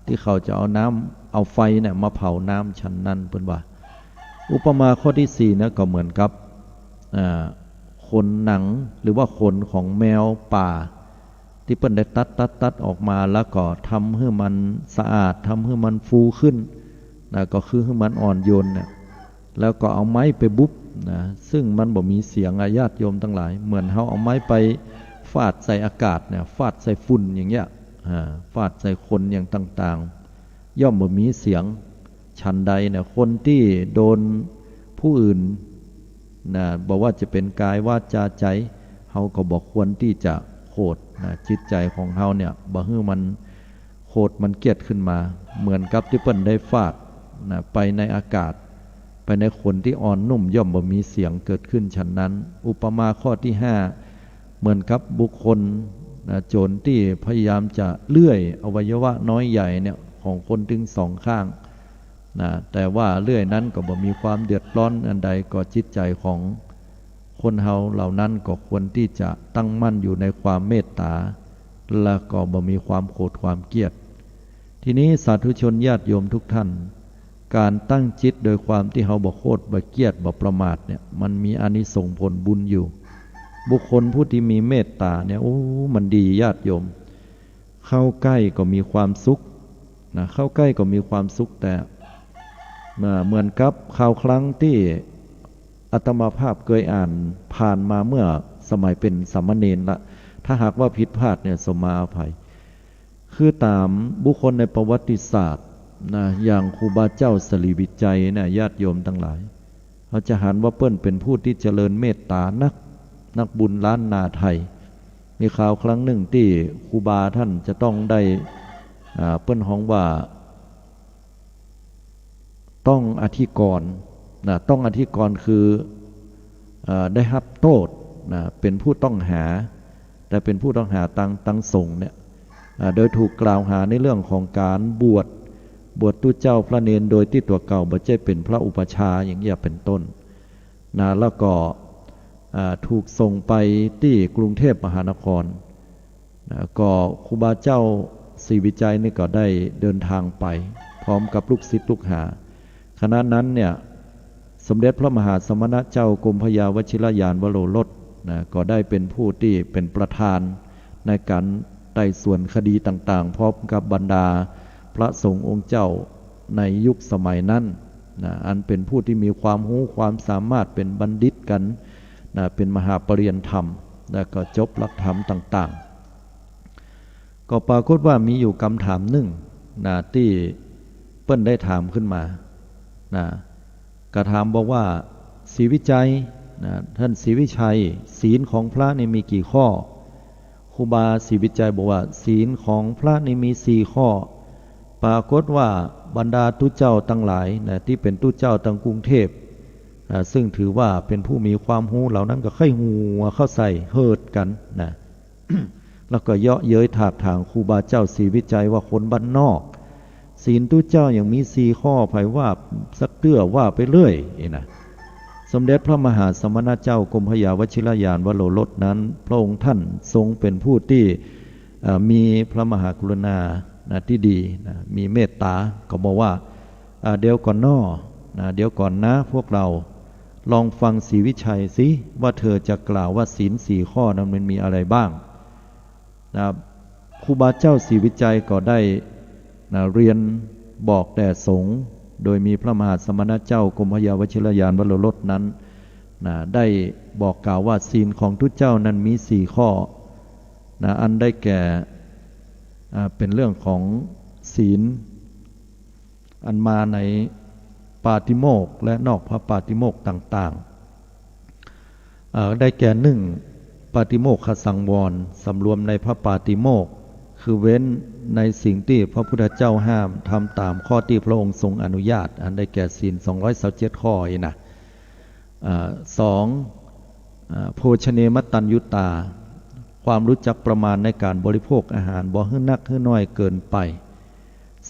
ที่เขาจะเอาไฟเนี่ยมาเผาน้ำฉันนั้นเพิ่นว่าอุปมาข้อที่สี่นะก็เหมือนกับขนหนังหรือว่าขนของแมวป่าที่เปิ้นได้ตัดออกมาแล้วก็ทำให้มันสะอาดทำให้มันฟูขึ้นนะก็คือให้มันอ่อนโยนเนี่ยแล้วก็เอาไม้ไปบุบนะซึ่งมันบ่มีเสียงญาติโยมทั้งหลายเหมือนเฮาเอาไม้ไปฟาดใส่อากาศเนี่ยฟาดใส่ฝุ่นอย่างเงี้ยฟาดใส่คนอย่างต่างๆย่อมบ่มีเสียงฉันใดเนี่ยคนที่โดนผู้อื่นนะบอกว่าจะเป็นกายวาจาใจเฮาก็บอกควรที่จะโกรธนะจิตใจของเฮาเนี่ยบ่ให้มันโกรธมันเกลียดขึ้นมาเหมือนกับที่เปิ้นได้ฟาดนะไปในอากาศไปในคนที่อ่อนนุ่มย่อมบ่มีเสียงเกิดขึ้นฉะนั้นอุปมาข้อที่ห้าเหมือนกับบุคคลนะโจรที่พยายามจะเลื่อยอวัยวะน้อยใหญ่เนี่ยของคนถึงสองข้างนะแต่ว่าเลื่อยนั้นก็บ่มีความเดือดร้อนอันใดก็จิตใจของคนเฮาเหล่านั้นก็ควรที่จะตั้งมั่นอยู่ในความเมตตาและก็บ่มีความโกรธความเกลียดทีนี้สาธุชนญาติโยมทุกท่านการตั้งจิตโดยความที่เฮาบ่โกรธบ่เกลียดบ่ประมาทเนี่ยมันมีอานิสงส์ผลบุญอยู่บุคคลผู้ที่มีเมตตาเนี่ยโอ้มันดีญาติโยมเข้าใกล้ก็มีความสุขนะเข้าใกล้ก็มีความสุขแต่เหมือนกับคราวครั้งที่อาตมาภาพเคยอ่านผ่านมาเมื่อสมัยเป็นสามเณรละถ้าหากว่าผิดพลาดเนี่ยสมมาอภัยคือตามบุคคลในประวัติศาสตร์นะอย่างครูบาเจ้าสลีวิจัยนะญาติโยมทั้งหลายเขาจะหันว่าเปิ้นเป็นผู้ที่เจริญเมตตานักบุญล้านนาไทยมีข่าวครั้งหนึ่งที่ครูบาท่านจะต้องได้เปิ้นฮ้องว่าต้องอธิกรณ์นะต้องอธิกรณ์คือได้รับโทษนะเป็นผู้ต้องหาแต่เป็นผู้ต้องหาตั้งสงฆ์เนี่ยโดยถูกกล่าวหาในเรื่องของการบวชตู้เจ้าพระเนรโดยที่ตัวเก่าบ่ใช่เป็นพระอุปชาอย่างนี้เป็นต้นนะแล้วก็ถูกส่งไปที่กรุงเทพมหานครนะก็ครูบาเจ้าศรีวิจัยนี่ก็ได้เดินทางไปพร้อมกับลูกศิษย์ลูกหาขณะนั้นเนี่ยสมเด็จพระมหาสมณเจ้ากรมพยาวชิรยานวโรรสนะก็ได้เป็นผู้ที่เป็นประธานในการไต่สวนคดีต่างๆพร้อมกับบรรดาพระสงฆ์องค์เจ้าในยุคสมัยนั้นนะอันเป็นผู้ที่มีความรู้ความสามารถเป็นบัณฑิตกันนะเป็นมหาปรริญญาธรรมแล้วก็จบหลักธรรมต่างๆก็ปรากฏว่ามีอยู่คำถามหนึ่งนะที่เปิ้นได้ถามขึ้นมานะกระถามบอกว่าศรีวิจัยนะท่านศรีวิชัยศีลของพระนี่มีกี่ข้อครูบาศรีวิจัยบอกว่าศีลของพระนี่มี4 ข้อปรากฏว่าบรรดาตู้เจ้าทั้งหลายนะที่เป็นตู้เจ้าตั้งกรุงเทพนะซึ่งถือว่าเป็นผู้มีความรู้เหล่านั้นก็ค่อยหัวเข้าใส่เฮิดกันนะ แล้วก็เยาะเย้ยถากถางครูบาเจ้าศรีวิจัยว่าคนบ้านนอกศีลตู้เจ้าอย่างมี4 ข้อไผว่าสักเตื้อว่าไปเรื่อยนะสมเด็จพระมหาสมณเจ้ากรมพยาวชิรยานวโรรสนั้นพระองค์ท่านทรงเป็นผู้ที่มีพระมหากรุณานะที่ดีนะมีเมตตาก็บอกว่าเดี๋ยวก่อนนะเดี๋ยวก่อนนะพวกเราลองฟังศรีวิชัยสิว่าเธอจะกล่าวว่าศีล4 ข้อนั้นมันมีอะไรบ้างนะครูบาเจ้าศรีวิจัยก็ได้นะเรียนบอกแด่สงฆ์โดยมีพระมหาสมณเจ้ากรมพยาวชิรยานวโรรสนั้นนะได้บอกกล่าวว่าศีลของทุกเจ้านั้นมี4 ข้อนะอันได้แก่ เป็นเรื่องของศีลอันมาในปาติโมกข์และนอกพระปาติโมกข์ต่างๆได้แก่หนึ่งปาติโมกขสังวรสำรวมในพระปาติโมกข์คือเว้นในสิ่งที่พระพุทธเจ้าห้ามทำตามข้อที่พระองค์ทรงอนุญาตอันได้แก่ศีล227ข้อนะสองโภชเนมตัญยุตาความรู้จักประมาณในการบริโภคอาหารบ่ให้นักให้น้อยเกินไป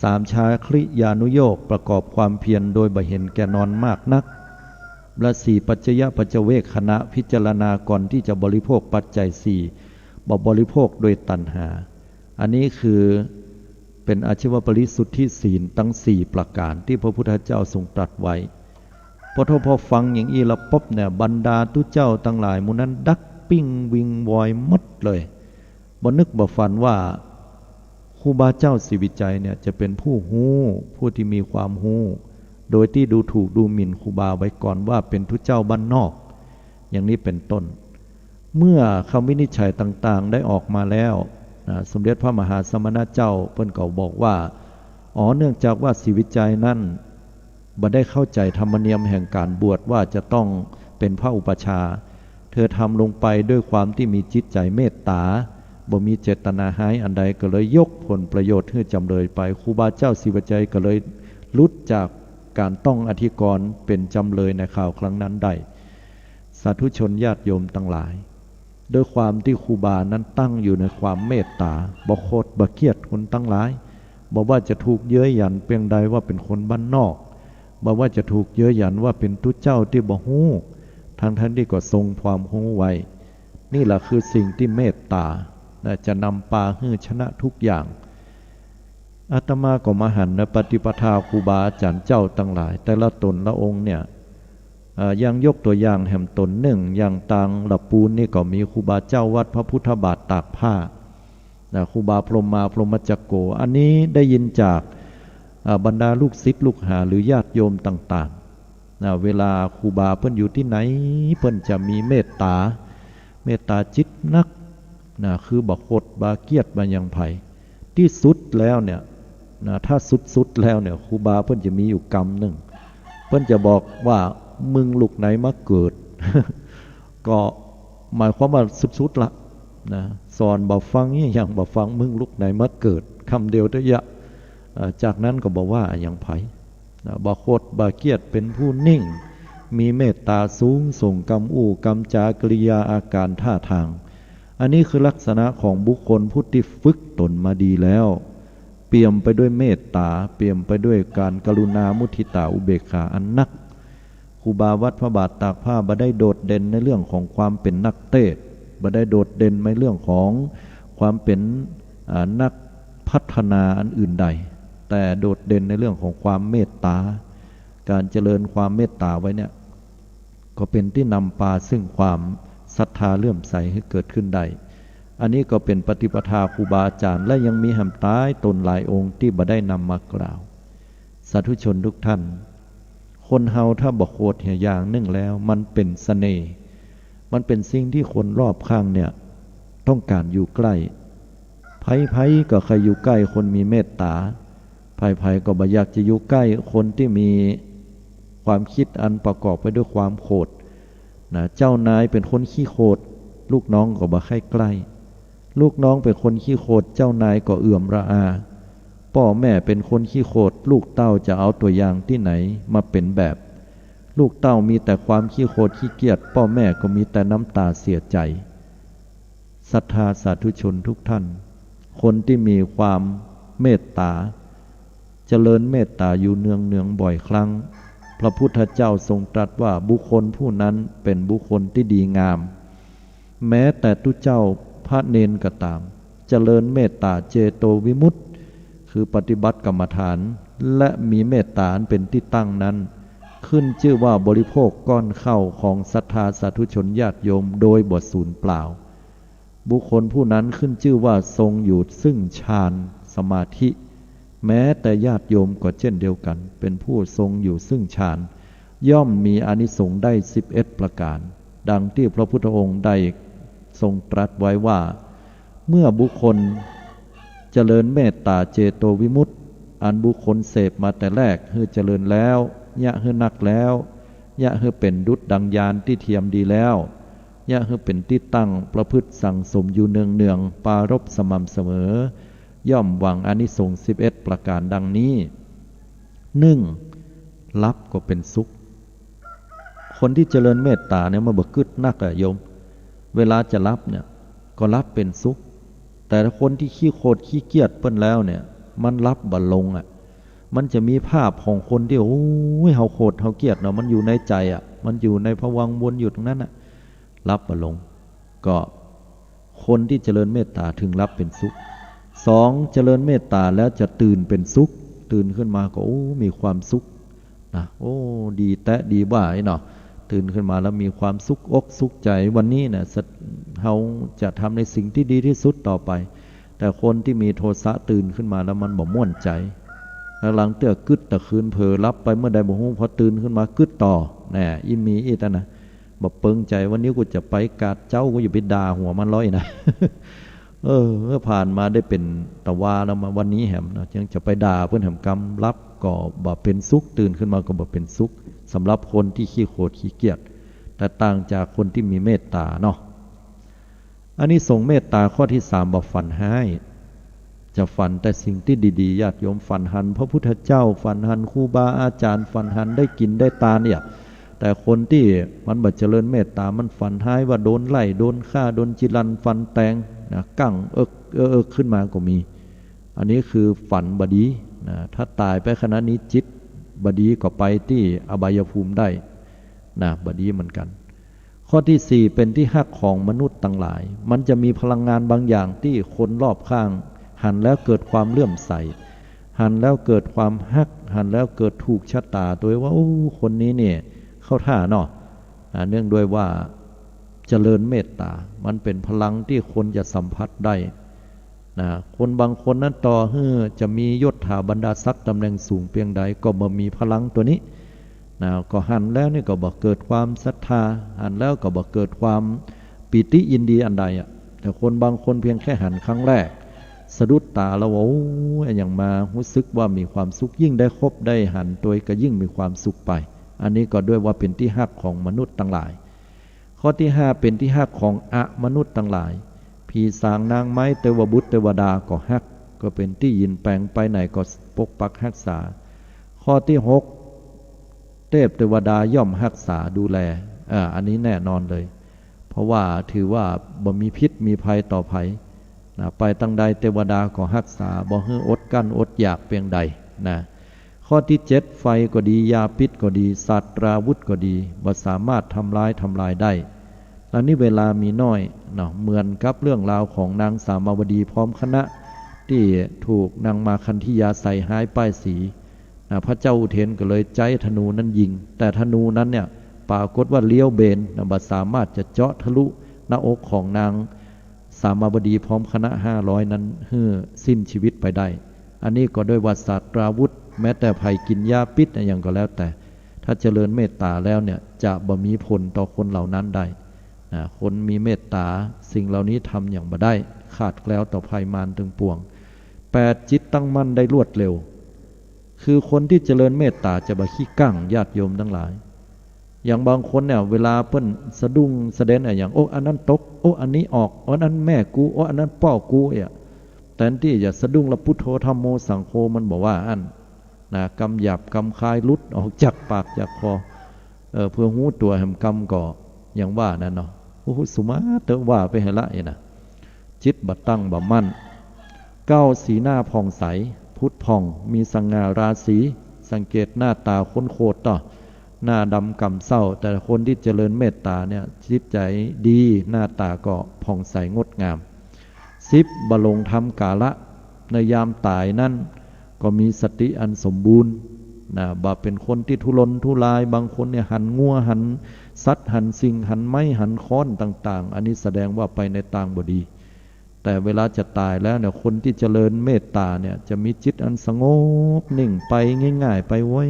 สามชาคริยานุโยคประกอบความเพียรโดยบ่เห็นแก่นอนมากนักและสี่ปัจจยปัจเจเวคขณะพิจารณาก่อนที่จะบริโภคปัจจัยสี่บ่บริโภคโดยตัณหาอันนี้คือเป็นอาชีวปริสุทธิศีลทั้งสี่ประการที่พระพุทธเจ้าทรงตรัสไว้พอฟังอย่างอีละป๊บเนี่ยบรรดาทุเจ้าทั้งหลายหมู่นั้นดักปิ้งวิงวอยหมดเลยบ่นึกบ่ฝันว่าครูบาเจ้าสิวิจัยเนี่ยจะเป็นผู้ฮู้ผู้ที่มีความฮู้โดยที่ดูถูกดูหมิ่นครูบาไว้ก่อนว่าเป็นทุเจ้าบ้านนอกอย่างนี้เป็นต้นเมื่อคำวินิจฉัยต่างๆได้ออกมาแล้วสมเด็จพระมหาสมณเจ้าเพิ่นก็บอกว่าเนื่องจากว่าสิวิจัยนั้นบ่ได้เข้าใจธรรมเนียมแห่งการบวชว่าจะต้องเป็นพระอุปชาเธอทำลงไปด้วยความที่มีจิตใจเมตตาบ่มีเจตนาหายอันใดก็เลยยกผลประโยชน์ให้จำเลยไปครูบาเจ้าสิวิจัยก็เลยหลุดจากการต้องอธิกรณ์เป็นจำเลยในข่าวครั้งนั้นได้สาธุชนญาติโยมทั้งหลายด้วยความที่ครูบานั้นตั้งอยู่ในความเมตตาบ่โคตรบ่เกลียดคนทั้งหลายบ่ว่าจะถูกเย้ยหยันเพียงใดว่าเป็นคนบ้านนอกบ่ว่าจะถูกเย้ยหยันว่าเป็นทุเจ้าที่บ่ฮู้ทั้งที่ก็ทรงความฮู้ไว้นี่แหละคือสิ่งที่เมตตาจะนำปาให้ชนะทุกอย่างอาตมาก็มาหันในปฏิปทาครูบาอาจารย์เจ้าทั้งหลายแต่ละตนละองค์เนี่ยยังยกตัวอย่างแห่งตนหนึ่งอย่างตังละปูนนี่ก็มีครูบาเจ้าวัดพระพุทธบาทตากผ้าครูบาพรหมาพรหมจักโกอันนี้ได้ยินจากบรรดาลูกศิษย์ลูกหาหรือญาติโยมต่างๆเวลาครูบาเพิ่นอยู่ที่ไหนเพิ่นจะมีเมตตาจิตนักคือบักโคดบาเกียดบายังไผที่สุดแล้วเนี่ยถ้าสุดแล้วเนี่ยครูบาเพิ่นจะมีอยู่กรรมหนึ่งเพิ่นจะบอกว่ามึงลูกไหนมาเกิด ก็หมายความว่าสุดละนะสอนบ่ฟังอย่างบ่ฟังมึงลูกไหนมาเกิดคำเดียวได้ยะจากนั้นก็บอกว่าอย่างไผบ่โคตรบ่เกียรติเป็นผู้นิ่งมีเมตตาสูงส่งกรรมอู้กรรมจากริยาอาการท่าทางอันนี้คือลักษณะของบุคคลผู้ที่ฝึกตนมาดีแล้วเปี่ยมไปด้วยเมตตาเปี่ยมไปด้วยการกรุณามุทิตาอุเบกขาอันนักครูบาวัดพระบาทตากผ้าบ่ได้โดดเด่นในเรื่องของความเป็นนักเทศน์บ่ได้โดดเด่นในเรื่องของความเป็นนักพัฒนาอันอื่นใดแต่โดดเด่นในเรื่องของความเมตตาการเจริญความเมตตาไว้เนี่ยก็เป็นที่นำพาซึ่งความศรัทธาเลื่อมใสให้เกิดขึ้นได้อันนี้ก็เป็นปฏิปทาครูบาอาจารย์และยังมีแห่งท้ายตนหลายองค์ที่บ่ได้นำมากล่าวสาธุชนทุกท่านคนเฮาถ้าบอกโคตรอย่างหนึ่งแล้วมันเป็นเสน่ห์มันเป็นสิ่งที่คนรอบข้างเนี่ยต้องการอยู่ใกล้ไผก็ใครอยู่ใกล้คนมีเมตตาไผก็บ่อยากจะอยู่ใกล้คนที่มีความคิดอันประกอบไปด้วยความโกรธเจ้านายเป็นคนขี้โกรธลูกน้องก็บ่ใกล้ลูกน้องเป็นคนขี้โกรธเจ้านายก็เอื่อมระอาพ่อแม่เป็นคนขี้โกรธลูกเต้าจะเอาตัวอย่างที่ไหนมาเป็นแบบลูกเต้ามีแต่ความขี้โกรธขี้เกียจพ่อแม่ก็มีแต่น้ำตาเสียใจศรัทธาสาธุชนทุกท่านคนที่มีความเมตตาเจริญเมตตาอยู่เนืองบ่อยครั้งพระพุทธเจ้าทรงตรัสว่าบุคคลผู้นั้นเป็นบุคคลที่ดีงามแม้แต่ทุเจ้าพระเนนก็ตามเจริญเมตตาเจโตวิมุตติคือปฏิบัติกรรมฐานและมีเมตตาเป็นที่ตั้งนั้นขึ้นชื่อว่าบริโภคก้อนข้าวของศรัทธาสาธุชนญาติโยมโดยบทสูญเปล่าบุคคลผู้นั้นขึ้นชื่อว่าทรงอยู่ซึ่งฌานสมาธิแม้แต่ญาติโยมก็เช่นเดียวกันเป็นผู้ทรงอยู่ซึ่งฌานย่อมมีอานิสงส์ได้11ประการดังที่พระพุทธองค์ได้ทรงตรัสไว้ว่าเมื่อบุคคล เจริญเมตตาเจโตวิมุตติอันบุคคลเสพมาแต่แรกคือเจริญแล้วยะคือนักแล้วยะคือเป็นดุจดังยานที่เทียมดีแล้วยะคือเป็นที่ตั้งประพฤติสั่งสมอยู่เนืองปารภสม่ำเสมอย่อมหวังอานิสงส์11ประการดังนี้1. รับก็เป็นสุขคนที่เจริญเมตตาเนี่ยมาบกึดนักอะโยมเวลาจะรับเนี่ยก็รับเป็นสุขแต่คนที่ขี้โคตรขี้เกียจเปิ้นแล้วเนี่ยมันรับบ่ลงอ่ะมันจะมีภาพของคนที่โอ้ยเฮาโคตรเฮาเกียจเนาะมันอยู่ในใจอ่ะมันอยู่ในภวังค์วนอยู่ตรงนั้นอ่ะรับบ่ลงก็คนที่เจริญเมตตาถึงรับเป็นสุข2. เจริญเมตตาแล้วจะตื่นเป็นสุขตื่นขึ้นมาก็โอ้มีความสุขนะโอ้ดีแตะดีบ่ายเนาะตื่นขึ้นมาแล้วมีความสุขอกสุขใจวันนี้เนี่ยเราจะทำในสิ่งที่ดีที่สุดต่อไปแต่คนที่มีโทสะตื่นขึ้นมาแล้วมันบ่ม่วนใจแล้วหลังเตื้อกึดตะคืนเผลอรับไปเมื่อใดบ่ฮู้พอตื่นขึ้นมากึดต่อแน่อีมีอีตะนะบ่เปิงใจวันนี้กูจะไปกาดเจ้ากูอย่าไปด่าหัวมันร้อยนะ เมื่อผ่านมาได้เป็นตะวาแล้วมาวันนี้แหมเนาะยังจะไปด่าเพื่อนแหมกรรมรับก็บ่เป็นสุขตื่นขึ้นมาก็บ่เป็นสุขสำหรับคนที่ขี้โคตรขี้เกียจแต่ต่างจากคนที่มีเมตตาเนาะอันนี้ส่งเมตตาข้อที่3บอกฝันให้จะฝันแต่สิ่งที่ดีๆญาติโยมฝันหันพระพุทธเจ้าฝันหันครูบาอาจารย์ฝันหันได้กินได้ตาเนี่ยแต่คนที่มันบัดเจริญเมตตามันฝันให้ว่าโดนไล่โดนฆ่าโดนจิรันฟันแตงนะกั้งขึ้นมาก็มีอันนี้คือฝันบดีนะถ้าตายไปขณะนี้จิตบดีก็ไปที่อบายภูมิได้นะบดีเหมือนกันข้อที่4เป็นที่ฮักของมนุษย์ต่างหลายมันจะมีพลังงานบางอย่างที่คนรอบข้างหันแล้วเกิดความเลื่อมใสหันแล้วเกิดความฮักหันแล้วเกิดถูกชะตาตัวว่าโอ้คนนี้เนี่ยเข้าท่าเนาะเนื่องด้วยว่าเจริญเมตตามันเป็นพลังที่คนจะสัมผัสได้นะคนบางคนนั้นต่อจะมียศถาบรรดาศักดิ์ตำแหน่งสูงเพียงใดก็บ่มีพลังตัวนี้นะก็หันแล้วนี่ก็บ่เกิดความศรัทธาหันแล้วก็บ่เกิดความปิติยินดีอันใดอ่ะแต่คนบางคนเพียงแค่หันครั้งแรกสะดุดตาแล้วโอ้อย่างมารู้สึกว่ามีความสุขยิ่งได้คบได้หันตัวก็ยิ่งมีความสุขไปอันนี้ก็ด้วยว่าเป็นที่ฮักของมนุษย์ทั้งหลายข้อที่5เป็นที่ฮักของมนุษย์ทั้งหลายผีสางนางไม้เทวบุตรเทวดาก็ฮักก็เป็นที่ยินแปลงไปไหนก็ปกปักรักษาข้อที่6เทพเทวดาย่อมรักษาดูแลอันนี้แน่นอนเลยเพราะว่าถือว่าบ่มีพิษมีภัยต่อภัยนะไปตั้งใดเทวดาก็รักษาบ่ให้อดกั้นอดอยากเพียงใดนะข้อที่7ไฟก็ดียาพิษก็ดีสัตว์ราวุธก็ดีบ่สามารถทำลายได้อันนี้เวลามีน้อยเนาะเหมือนกับเรื่องราวของนางสามาวดีพร้อมคณะที่ถูกนางมาคันธิยาใส่หายป้ายสีนะพระเจ้าอุเทนก็เลยใจธนูนั้นยิงแต่ธนูนั้นเนี่ยปรากฏว่าเลี้ยวเบนนะบ่สามารถจะเจาะทะลุหน้าอกของนางสามาวดีพร้อมคณะ500นั้นสิ้นชีวิตไปได้อันนี้ก็ด้วยว่าสัตว์ราวุธแม้แต่ภัยกินยาพิษอย่างก็แล้วแต่ถ้าเจริญเมตตาแล้วเนี่ยจะบ่มีผลต่อคนเหล่านั้นได้คนมีเมตตาสิ่งเหล่านี้ทำอย่างบ่ได้ขาดแล้วต่อภัยมารถึงปวง8จิตตั้งมั่นได้รวดเร็วคือคนที่เจริญเมตตาจะบ่ขี้กั้งญาติโยมทั้งหลายอย่างบางคนเนี่ยเวลาเพิ่นสะดุ้งสะเด็นอย่างโอ้อันนั้นตกโอ้อันนี้ออกโอ้อันนั้นแม่กูโอ้อันนั้นพ่อกูแทนที่จะสะดุ้งแล้วพุทโธธัมโมสังโฆมันบอกว่าอันนะกำหยาบกำคายลุดออกจากปากจากคอเพื่อหูตัวแห่งกำก่ออย่างว่านั่นเนาะโอ้สุมาเตว่าไปให้ละนะจิตบัดตั้งบัดมั่นก้าวสีหน้าผ่องใสพุทธผ่องมีสง่าราศีสังเกตหน้าตาค้นโคตรต่อหน้าดำกำเศร้าแต่คนที่เจริญเมตตาเนี่ยจิตใจดีหน้าตาก็ผ่องใสงดงาม10บลงทำกาละในยามตายนั่นก็มีสติอันสมบูรณ์นะบ่เป็นคนที่ทุรนทุรายบางคนเนี่ยหันงัวหันสัตว์หันสิ่งหันไม้หันค้อนต่างๆอันนี้แสดงว่าไปในทางบ่ดีแต่เวลาจะตายแล้วเนี่ยคนที่เจริญเมตตาเนี่ยจะมีจิตอันสงบนิ่งไปง่ายๆไปไว้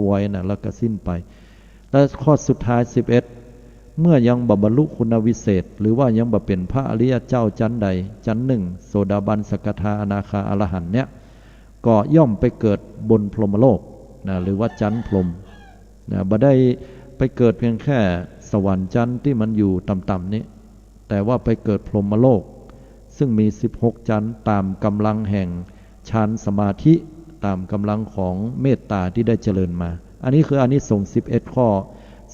ไวๆนะแล้วก็สิ้นไปและข้อสุดท้าย11 เมื่อยังบรรลุคุณวิเศษหรือว่ายังบ่เป็นพระอริยเจ้าชั้นใดชั้นหนึ่งโสดาบันสกทาอนาคาอรหันต์เนี่ยก็ย่อมไปเกิดบนพรหมโลกนะหรือว่าชั้นพรหมนะบ่ได้ไปเกิดเพียงแค่สวรรค์ชั้นที่มันอยู่ต่ำๆนี้แต่ว่าไปเกิดพรหมโลกซึ่งมี16ชั้นตามกำลังแห่งฌานสมาธิตามกำลังของเมตตาที่ได้เจริญมาอันนี้คืออานิสงส์11ข้อ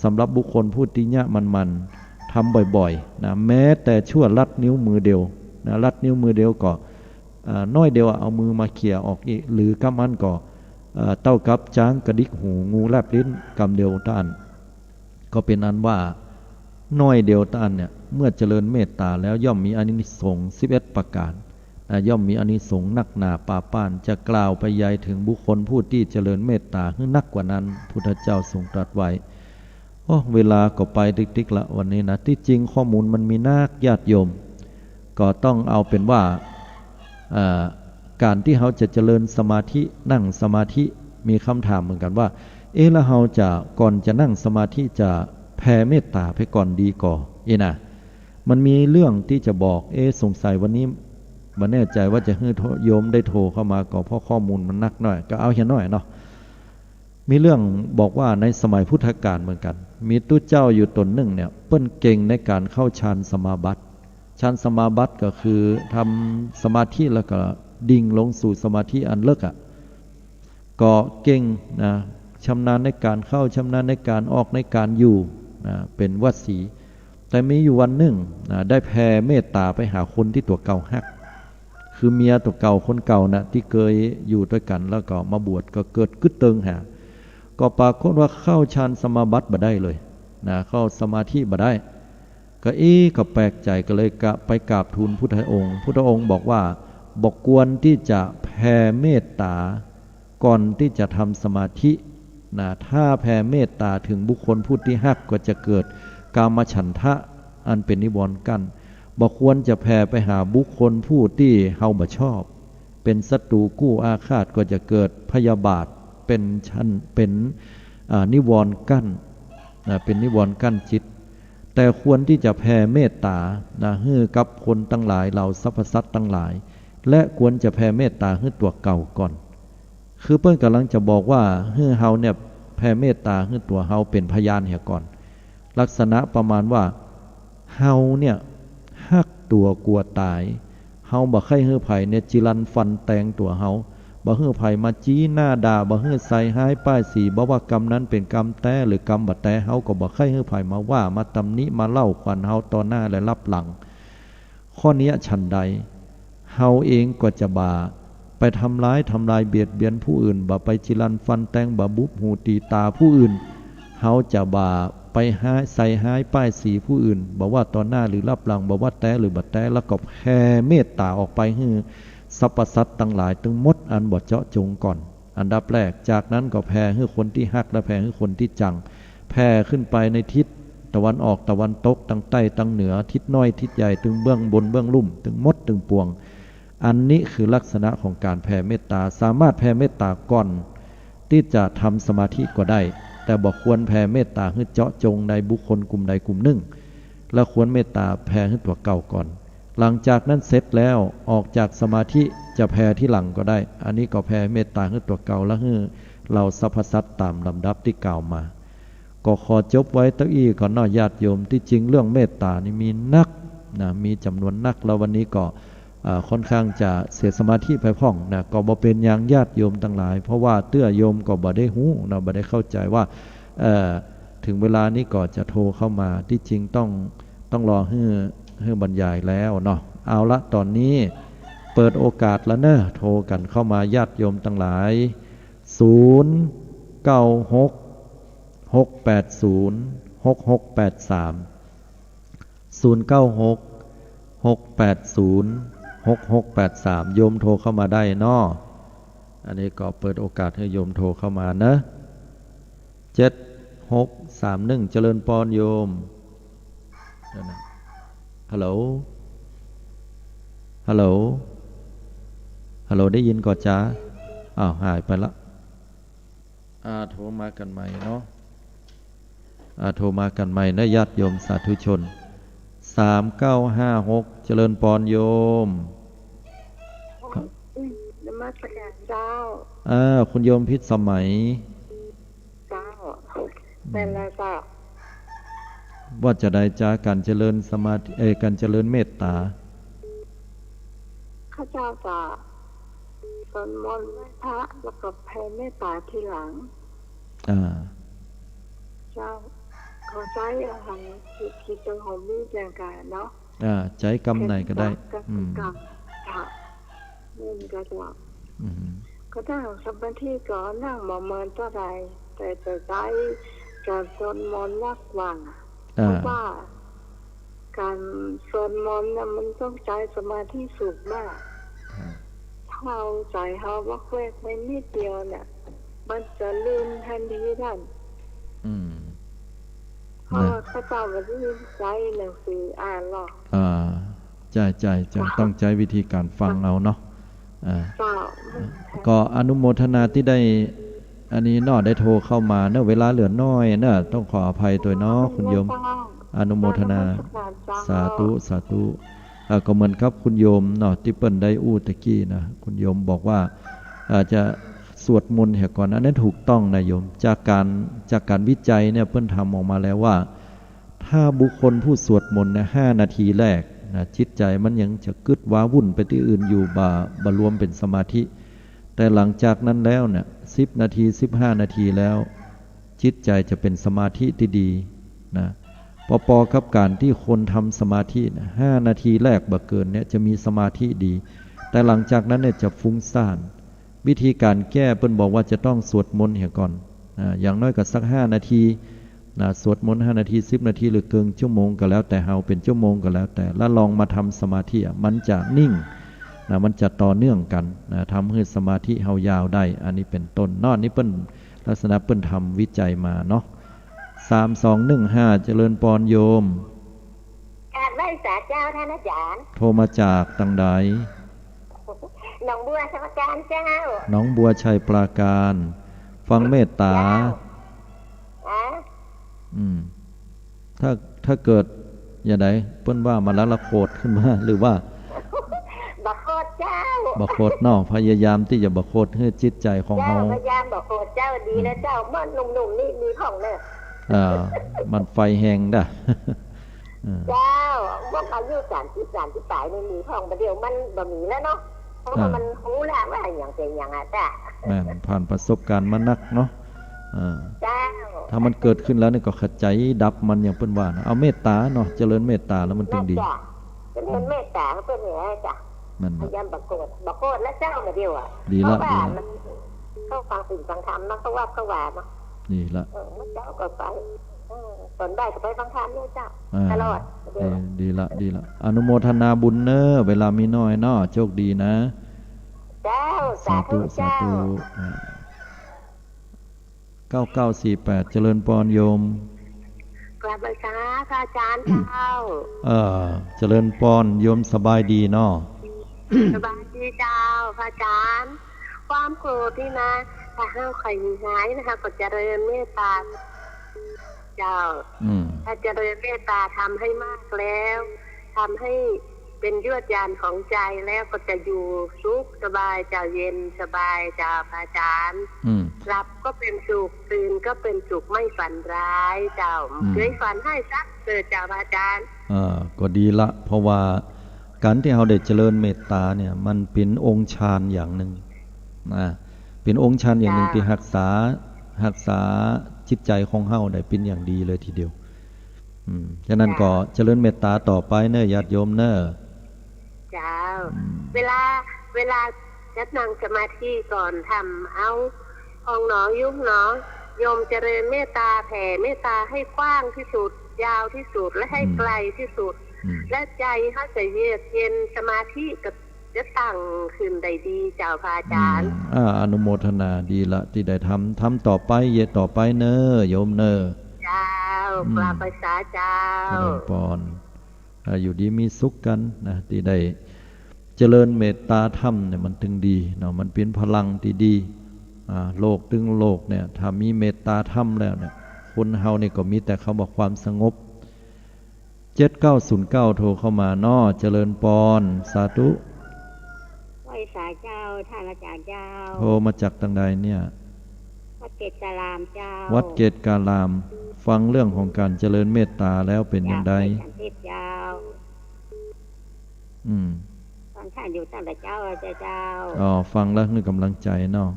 สำหรับบุคคลผู้ที่ยะมันทำบ่อยๆนะแม้แต่ชั่วลัดนิ้วมือเดียวนะลัดนิ้วมือเดียวก็น้อยเดียวเอามือมาเขี่ยออกอีกหรือกำมันก็เต้ากับจ้างกระดิกหูงูแลบลิ้นกำเดียวต้านก็เป็นอันว่าน้อยเดียวต้านเนี่ยเมื่อเจริญเมตตาแล้วย่อมมีอานิสงส์11ประการย่อมมีอานิสงส์นักหนาป่าป้านจะกล่าวไปยายถึงบุคคลผู้ที่เจริญเมตตาให้นักกว่านั้นพุทธเจ้าทรงตรัสไว้เวลาก็ไปติ๊กๆละวันนี้นะที่จริงข้อมูลมันมีนักญาติโยมก็ต้องเอาเป็นว่าการที่เขาจะเจริญสมาธินั่งสมาธิมีคำถามเหมือนกันว่าแล้วเราจะก่อนจะนั่งสมาธิจะแผ่เมตตาไปก่อนดีก่อนะมันมีเรื่องที่จะบอกสงสัยวันนี้มาแน่ใจว่าจะให้โยมได้โทรเข้ามาก็เพราะข้อมูลมันนักหน่อยก็เอาแค่น้อยเนาะมีเรื่องบอกว่าในสมัยพุทธกาลเหมือนกันมีตู้เจ้าอยู่ตนหนึ่งเนี่ยเปิ้นเก่งในการเข้าฌานสมาบัติฌานสมาบัติก็คือทำสมาธิแล้วก็ดิ่งลงสู่สมาธิอันเลิกก็เก่งนะชำนาญในการเข้าชำนาญในการออกในการอยู่นะเป็นวสีแต่มีอยู่วันหนึ่งนะได้แผ่เมตตาไปหาคนที่ตัวเก่าฮักคือเมียตัวเก่าคนเก่านะที่เคยอยู่ด้วยกันแล้วก็มาบวชก็เกิดกึศเติงหาก็ปรากฏว่าเข้าฌานสมาบัติบ่ได้เลยนะเข้าสมาธิบ่ได้ก็ก็แปลกใจก็เลยไปกราบทูลพุทธองค์พุทธองค์บอกว่าบอกควรที่จะแผ่เมตตาก่อนที่จะทำสมาธินะถ้าแผ่เมตตาถึงบุคคลผู้ที่ฮักก็จะเกิดกามฉันทะอันเป็นนิวรณ์กั้นบอกควรจะแผ่ไปหาบุคคลผู้ที่เฮาบ่ชอบเป็นศัตรูกู้อาฆาตก็จะเกิดพยาบาทเป็นชั้นเป็นนิวรณ์กั้นเป็นนิวรณ์กั้นจิตแต่ควรที่จะแผ่เมตตาให้กับคนตั้งหลายเหล่าสรรพสัตว์ตั้งหลายและควรจะแผ่เมตตาให้ตัวเก่าก่อนคือเพิ่นกำลังจะบอกว่าให้เฮาเนี่ยแผ่เมตตาให้ตัวเฮาเป็นพยานเหี่ยก่อนลักษณะประมาณว่าเฮาเนี่ยฮักตัวกลัวตายเฮาบ่ใครเฮือไผเนี่ยจิรันฟันแตงตัวเฮาบ่เฮือไผมาจี้หน้าด่าบ่เฮือใส่หายป้ายสีบ่ว่ากรรมนั้นเป็นกรรมแต้หรือกรรมบ่แต้เฮาก็บ่ใครเฮือไผมาว่ามาตำหนิมาเล่าขวัญเฮาต่อหน้าและรับหลังข้อนี้ฉันใดเฮาเองก็จะบ่าไปทำร้ายเบียดเบียนผู้อื่นบ่ไปจิรันฟันแตงบ่บุบหูตีตาผู้อื่นเฮาจะบ่าไปใส่หายป้ายสีผู้อื่นบอกว่าต่อหน้าหรือรับหลังบอกว่าแต้หรือบัดแต้แล้วก็แผ่เมตตาออกไปให้สรรพสัตว์ทั้งหลายตึงมดอันบ่เจาะจงก่อนอันดับแรกจากนั้นก็แผ่ให้คนที่ฮักและแผ่ให้คนที่จังแผ่ขึ้นไปในทิศตะวันออกตะวันตกตั้งใต้ตั้งเหนือทิศน้อยทิศใหญ่ตึงเบื้องบนเบื้องลุ่มตึงมดตึงปวงอันนี้คือลักษณะของการแผ่เมตตาสามารถแผ่เมตตาก่อนที่จะทำสมาธิก็ได้แต่บอกควรแผ่เมตตาให้เจาะจงในบุคคลกลุ่มใดกลุ่มหนึ่งและควรเมตตาแผ่ให้ตัวเก่าก่อนหลังจากนั้นเสร็จแล้วออกจากสมาธิจะแผ่ที่หลังก็ได้อันนี้ก็แผ่เมตตาให้ตัวเก่าและให้เราสรรพสัตว์ตามลำดับที่กล่าวมาก็ขอจบไว้ตั้งอีก่อนน้อญาติโยมที่จริงเรื่องเมตตานี่มีนักมีจำนวนนักแล้ววันนี้ก็ค่อนข้างจะเสียสมาธิไปพ่องก็บ่เป็นอย่างญาติโยมทั้งหลายเพราะว่าเตื้อโยมก็บ่ได้หูบ่ได้เข้าใจว่าถึงเวลานี้ก็จะโทรเข้ามาที่จริงต้องรอให้บรรยายแล้วเนาะเอาละตอนนี้เปิดโอกาสแล้วเนอะโทรกันเข้ามาญาติโยมทั้งหลาย0966806683โยมโทรเข้ามาได้เนาะอันนี้ก็เปิดโอกาสให้โยมโทรเข้ามานะ7631เจริญพรโยมฮัลโหลฮัลโหลฮัลโหลได้ยินก่อนจ้าหายไปละโทรมากันใหม่เนาะ โทรมากันใหม่นะญาติโยมสาธุชน3956เจริญปอนโยมนมัสการเจ้าคุณโยมพิษสมัยเจ้าเป็นไรเจ้าว่าจะได้จ้าการเจริญสมาธิการเจริญเมตตาข้าเจ้าจะสวดมนต์ไหว้พระแล้วก็แผ่เมตตาทีหลังเจ้าขอใจอาหารคิดตรงหอมมีแรงกายเนาะใจกำไหนก็ได้กำค่ะนี่ก็จะก็ถ้าสมาธิก็นั่งมาเมินเท่าไรแต่จะใจการสวดมนต์มากกว่าเพราะว่าการสวดมนต์น่ะมันต้องใช้สมาธิสูงมากถ้าเราใจเราวักเวกไม่นิดเดียวเนี่ยมันจะลืมทันทีท่านเพราะพระเจ้าวันนี้ใช้หนังสืออ่านหรอกใจต้องใช้วิธีการฟังเอาเนาะก็อนุโมทนาที่ได้อันนี้นอได้โทรเข้ามาเนอะเวลาเหลือน้อยเนอะต้องขออภัยตัวเนาะคุณโยมอนุโมทนาสาธุก็เหมือนครับคุณโยมเนาะที่เปิ้นได้อู้ตะกี้นะคุณโยมบอกว่าจะสวดมนต์เหก่อนอันนั้นถูกต้องนะโยมจากการวิจัยเนี่ยเปิ้นทำออกมาแล้วว่าถ้าบุคคลผู้สวดมนต์เนี่ย5 นาทีแรกนะจิตใจมันยังจะกึดว้าวุ่นไปที่อื่นอยู่บรวมเป็นสมาธิแต่หลังจากนั้นแล้วเนี่ย10 นาที15 นาทีแล้วจิตใจจะเป็นสมาธิที่ดีนะปอกับการที่คนทำสมาธิ5 นาทีแรกบ่เกินเนี่ยจะมีสมาธิดีแต่หลังจากนั้นเนี่ยจะฟุ้งซ่านวิธีการแก้เปิ้นบอกว่าจะต้องสวดมนต์เสียก่อนอย่างน้อยก็สัก5 นาทีสวดมนต์5 นาที10 นาทีหรือเกินชั่วโมงก็แล้วแต่เฮาเป็นชั่วโมงก็แล้วแต่แล้วลองมาทำสมาธิมันจะนิ่งมันจะต่อเนื่องกันทำให้สมาธิเฮายาวได้อันนี้เป็นต้นนอกนี้เปิ้นลักษณะเปิ้นทำวิจัยมาเนาะ3215เจริญปอนโยมการไหว้สาเจ้าท่านอาจารย์โทรมาจากตังใดหนองบัวสมการเจ้าหนองบัวชัยปราการฟังเมตตาถ้าเกิดอย่างไรเปิ้นว่ามาละโคดขึ้นมาหรือว่าบักโคดเจ้าบักโคดนอกพยายามที่จะบักโคดให้จิตใจของเฮาพยายามบักโคดเจ้าดีแล้วเจ้ามันหนุ่มๆนี่มีของเนอะมันไฟแหงด่ะเจ้าว่าอายุ30 ปลายไม่มีของประเดี๋ยวมันบ่มีแล้วเนาะเพราะว่ามันรู้แล้วว่าอย่างเป็นอย่างอ่ะจ้ะแม่นผ่านประสบการณ์มานักเนาะจ้าถ้ามันเกิดขึ้นแล้วนี่ก็ขจัยดับมันอย่างเปิ้นว่านะเอาเมตตาเนาะเจริญเมตตาแล้วมันถึงดีเจริญเมตตาเปิ้นเนี่ยจ้ะพยายามบักโคดแล้วเจ้ามาเดียวอ่ะดีละเข้าฟังสิ่งฟังธรรมนะเขาว่าเขาว่าเนาะนี่ละเจ้าก็ไปตอนได้ก็ไปฟังธรรมด้วยเจ้าตลอดดีละอนุโมทนาบุญเนอะเวลามีน้อยเนาะโชคดีนะเจ้าสาธุเจ้า9948เจริญปอนโยมกราบบังคาพระอาจารย์เจ้าเจริญปอนโยมสบายดีเนาะสบายดีเจ้าพระอาจารย์ความโกรธนี่นะถ้าห้าวใครหายนะคะก็เจริญเมตตาเจ้าถ้าเจริญเมตตาทำให้มากแล้วทำให้เป็นยวดยานของใจแล้วก็จะอยู่สุขสบายเจ้าเย็นสบายเจ้าพระอาจารย์หลับก็เป็นสุขตื่นก็เป็นสุขไม่ฝันร้ายเจ้าเคยฝันให้สักเกิดเจ้าพระอาจารย์ก็ดีละเพราะว่าการที่เราได้เจริญเมตตาเนี่ยมันเป็นองค์ฌานอย่างหนึ่งเป็นองค์ฌานอย่างหนึ่งที่รักษาจิตใจของเฮาได้เป็นอย่างดีเลยทีเดียวฉะนั้นก็เจริญเมตตาต่อไปเนอะญาติโยมเนอะเจ้าเวลาจะนั่งสมาธิก่อนทำเอาพองหนอยุบหนอโยมเจริญเมตตาแผ่เมตตาให้กว้างที่สุดยาวที่สุดและให้ไกลที่สุดและใจเขาจะเยือกเย็นสมาธิกับจะตั้งขึ้นได้ดีเจ้าพระอาจารย์อนุโมทนาดีละที่ได้ทำต่อไปเยต่อไปเนอะโยมเนอะเจ้าปลาภาษาเจ้าปอนอยู่ดีมีสุขกันนะที่ได้เจริญเมตตาธรรมเนี่ยมันถึงดีเนาะมันเป็นพลังที่ดีโลกถึงโลกเนี่ยถ้ามีเมตตาธรรมแล้วเนี่ยค คนเฮานี่ก็มีแต่คำว่าความสงบ7909โทรเข้ามาเนาะเจริญปอนสาธุไหว้สาเจ้าท่านอาจารย์เจ้าโทรมาจากทางใดเนี่ยวัดเกตการามเจ้าวัดเกตการามฟังเรื่องของการเจริญเมตตาแล้วเป็นอย่างไรฟังท่านอยู่ตั้งแต่เจ้าเจ้าฟังแล้วนึกกำลังใจเนาะ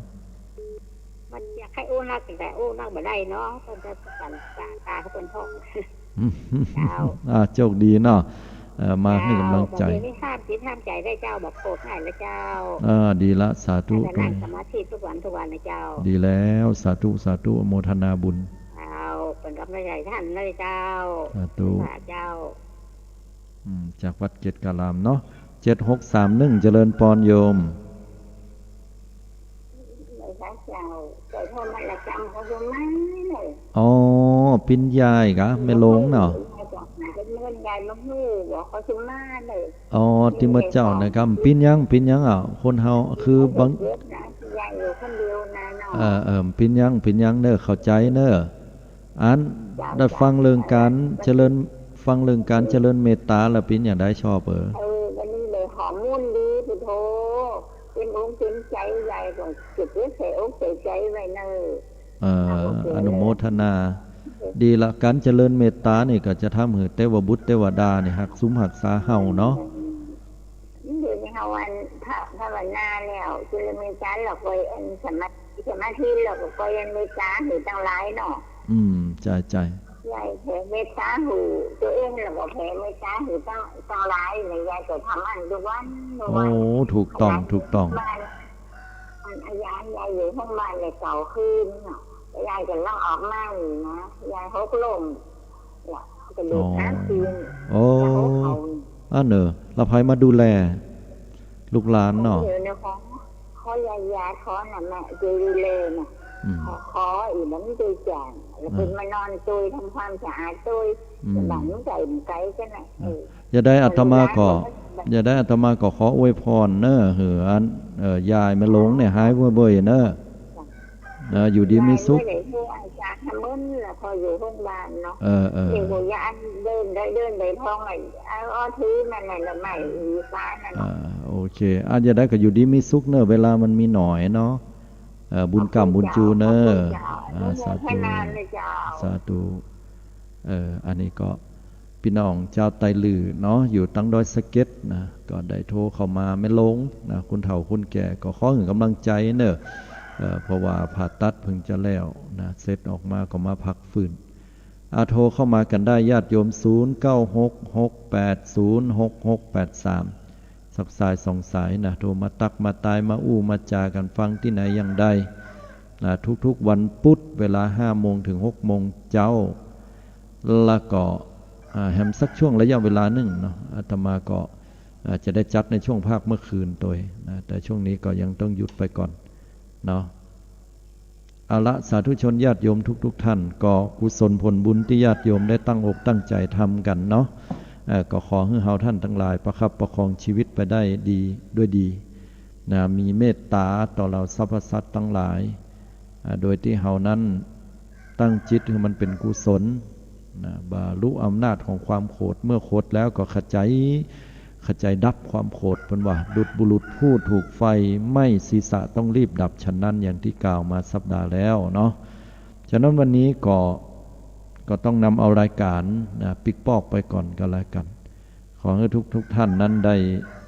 มันอยากให้โอ้นักแต่โอ้นักบ่ได้เนาะต้องจะสั่นตาเขาเป็นพ่อเจ้าโชคดีเนาะมาให้กำลังใจนี่ห้ามจิตห้ามใจได้เจ้าแบบโปรดให้แล้วเจ้าดีละสาธุนั่งสมาธิทุกวันนะเจ้าดีแล้วสาธุสาธุโมทนาบุญเป็นกำลังใจท่านเลยเจ้าสาธุเจ้าจากวัดเกตการามเนาะ7631เจริญปอนโยมอ๋อปิญญาอีกะไม่ลงเนาะอ๋อที่เมื่อเจ้านะครับปิญยังคนเฮาคือบางปิญยังเนอะเข้าใจเนอะอันได้ฟังเรื่องการเจริญเมตตาแล้วปิญอย่างได้ชอบวันนี้เลยหอมมุ่นดีพุทโธเป็นองค์เป็นใจใหญ่ของจุดเสียอกเสียใจไว้เนอนุโมทนาดีละการเจริญเมตตานี่ก็จะทำให้เทวบุตรเทวดานี่หักซุ้มหักษาเฮาเนาะเดี๋ยวนี้เฮาวันภาวนาแล้วเจริญเมตตาเราก็สมาธิเราก็ยังเมตตาให้ตั้งหลายเนาะใจใหญ่แผ่เมตตาหูตัวเองเราก็แผ่เมตตาหูตั้งหลายในยายก็ทำอันทุกวันโอ้ถูกต้องยายอยู่ห้องบ้านเลยเก่าขึ้นเนาะยายจะล่องออกมาหนินะยายหกลมกระดูกน้ำคืนเนอะเราพายมาดูแลลูกหลานเนาะเขายาท้อน่ะแม่ดูแลน่ะขออีกนั้นดูจางแล้วเป็นมานอนตุยทำความสะอาดตุยหลังใจไกลใช่ไหมอย่าได้อาตมาก็ขออวยพรเนอะยายมาหลงเนี่ยหายบ่อยๆเนอะอยู่ดีมีสุขพออยู่ห้องบ้านเนาะเดี๋ยวยาเดินไปท้องอ้อถือนั่นแหละไม่ฟ้านั่นโอเคอาจจะได้ก็อยู่ดีมีสุขเนอะเวลามันมีหน่อยเนาะบุญกรรมบุญจูเนอะสาธุอันนี้ก็พี่น้องเจ้าไตลือเนาะอยู่ตั้งดอยสะเก็ดนะก็ได้โทรเข้ามาไม่ลงนะคุณเฒ่าคุณแก่ก็ขอให้กำลังใจเนอะเพราะว่าผ่าตัดเพิ่งจะแล้วนะเสร็จออกมาก็มาพักฟื้นโทรเข้ามากันได้ญาติโยม0966806683สักสายสองสายนะโทรมาตักมาตายมาอู้มาจากันฟังที่ไหนอย่างใดนะทุกๆวันพุธเวลา 5 โมงถึง 6 โมงเจ้าแล้วก็แฮมสักช่วงระยะเวลาหนึ่งเนาะอาตมาก็จะได้จัดในช่วงภาคเมื่อคืนตัวนะแต่ช่วงนี้ก็ยังต้องหยุดไปก่อนเนาะเอาละสาธุชนญาติโยมทุกท่านก็กุศลผลบุญที่ญาติโยมได้ตั้งอกตั้งใจทำกันเนาะก็ขอให้เฮาท่านทั้งหลายประคับประคองชีวิตไปได้ดีด้วยดีนะมีเมตตาต่อเราสรรพสัตว์ทั้งหลายโดยที่เฮานั้นตั้งจิตให้มันเป็นกุศลนะบรรลุอำนาจของความโกรธเมื่อโกรธแล้วก็ขจัยดับความโกรธเป็นว่าดุจบุรุษผู้ถูกไฟไหม้ศีรษะต้องรีบดับฉะนั้นอย่างที่กล่าวมาสัปดาห์แล้วเนาะฉะนั้นวันนี้ก็ต้องนำเอารายการนะปิกปอกไปก่อนก็แล้วกันขอให้ทุกท่านนั้นได้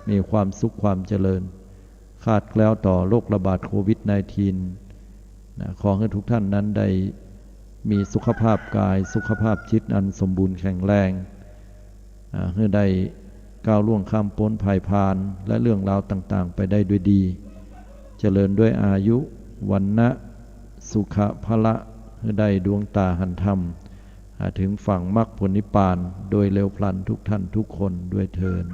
มีความสุขความเจริญคาดแคล้วต่อโรคระบาดโควิด -19 นะขอให้ทุกท่านนั้นได้มีสุขภาพกายสุขภาพจิตอันสมบูรณ์แข็งแรงให้ได้ก้าวล่วงข้ามพ้นภัยพานและเรื่องราวต่างๆไปได้ด้วยดีเจริญด้วยอายุวันนะสุขะพละให้ได้ดวงตาหันธรรมถึงฝั่งมรรคผลนิพพานโดยเร็วพลันทุกท่านทุกคนด้วยเทอญ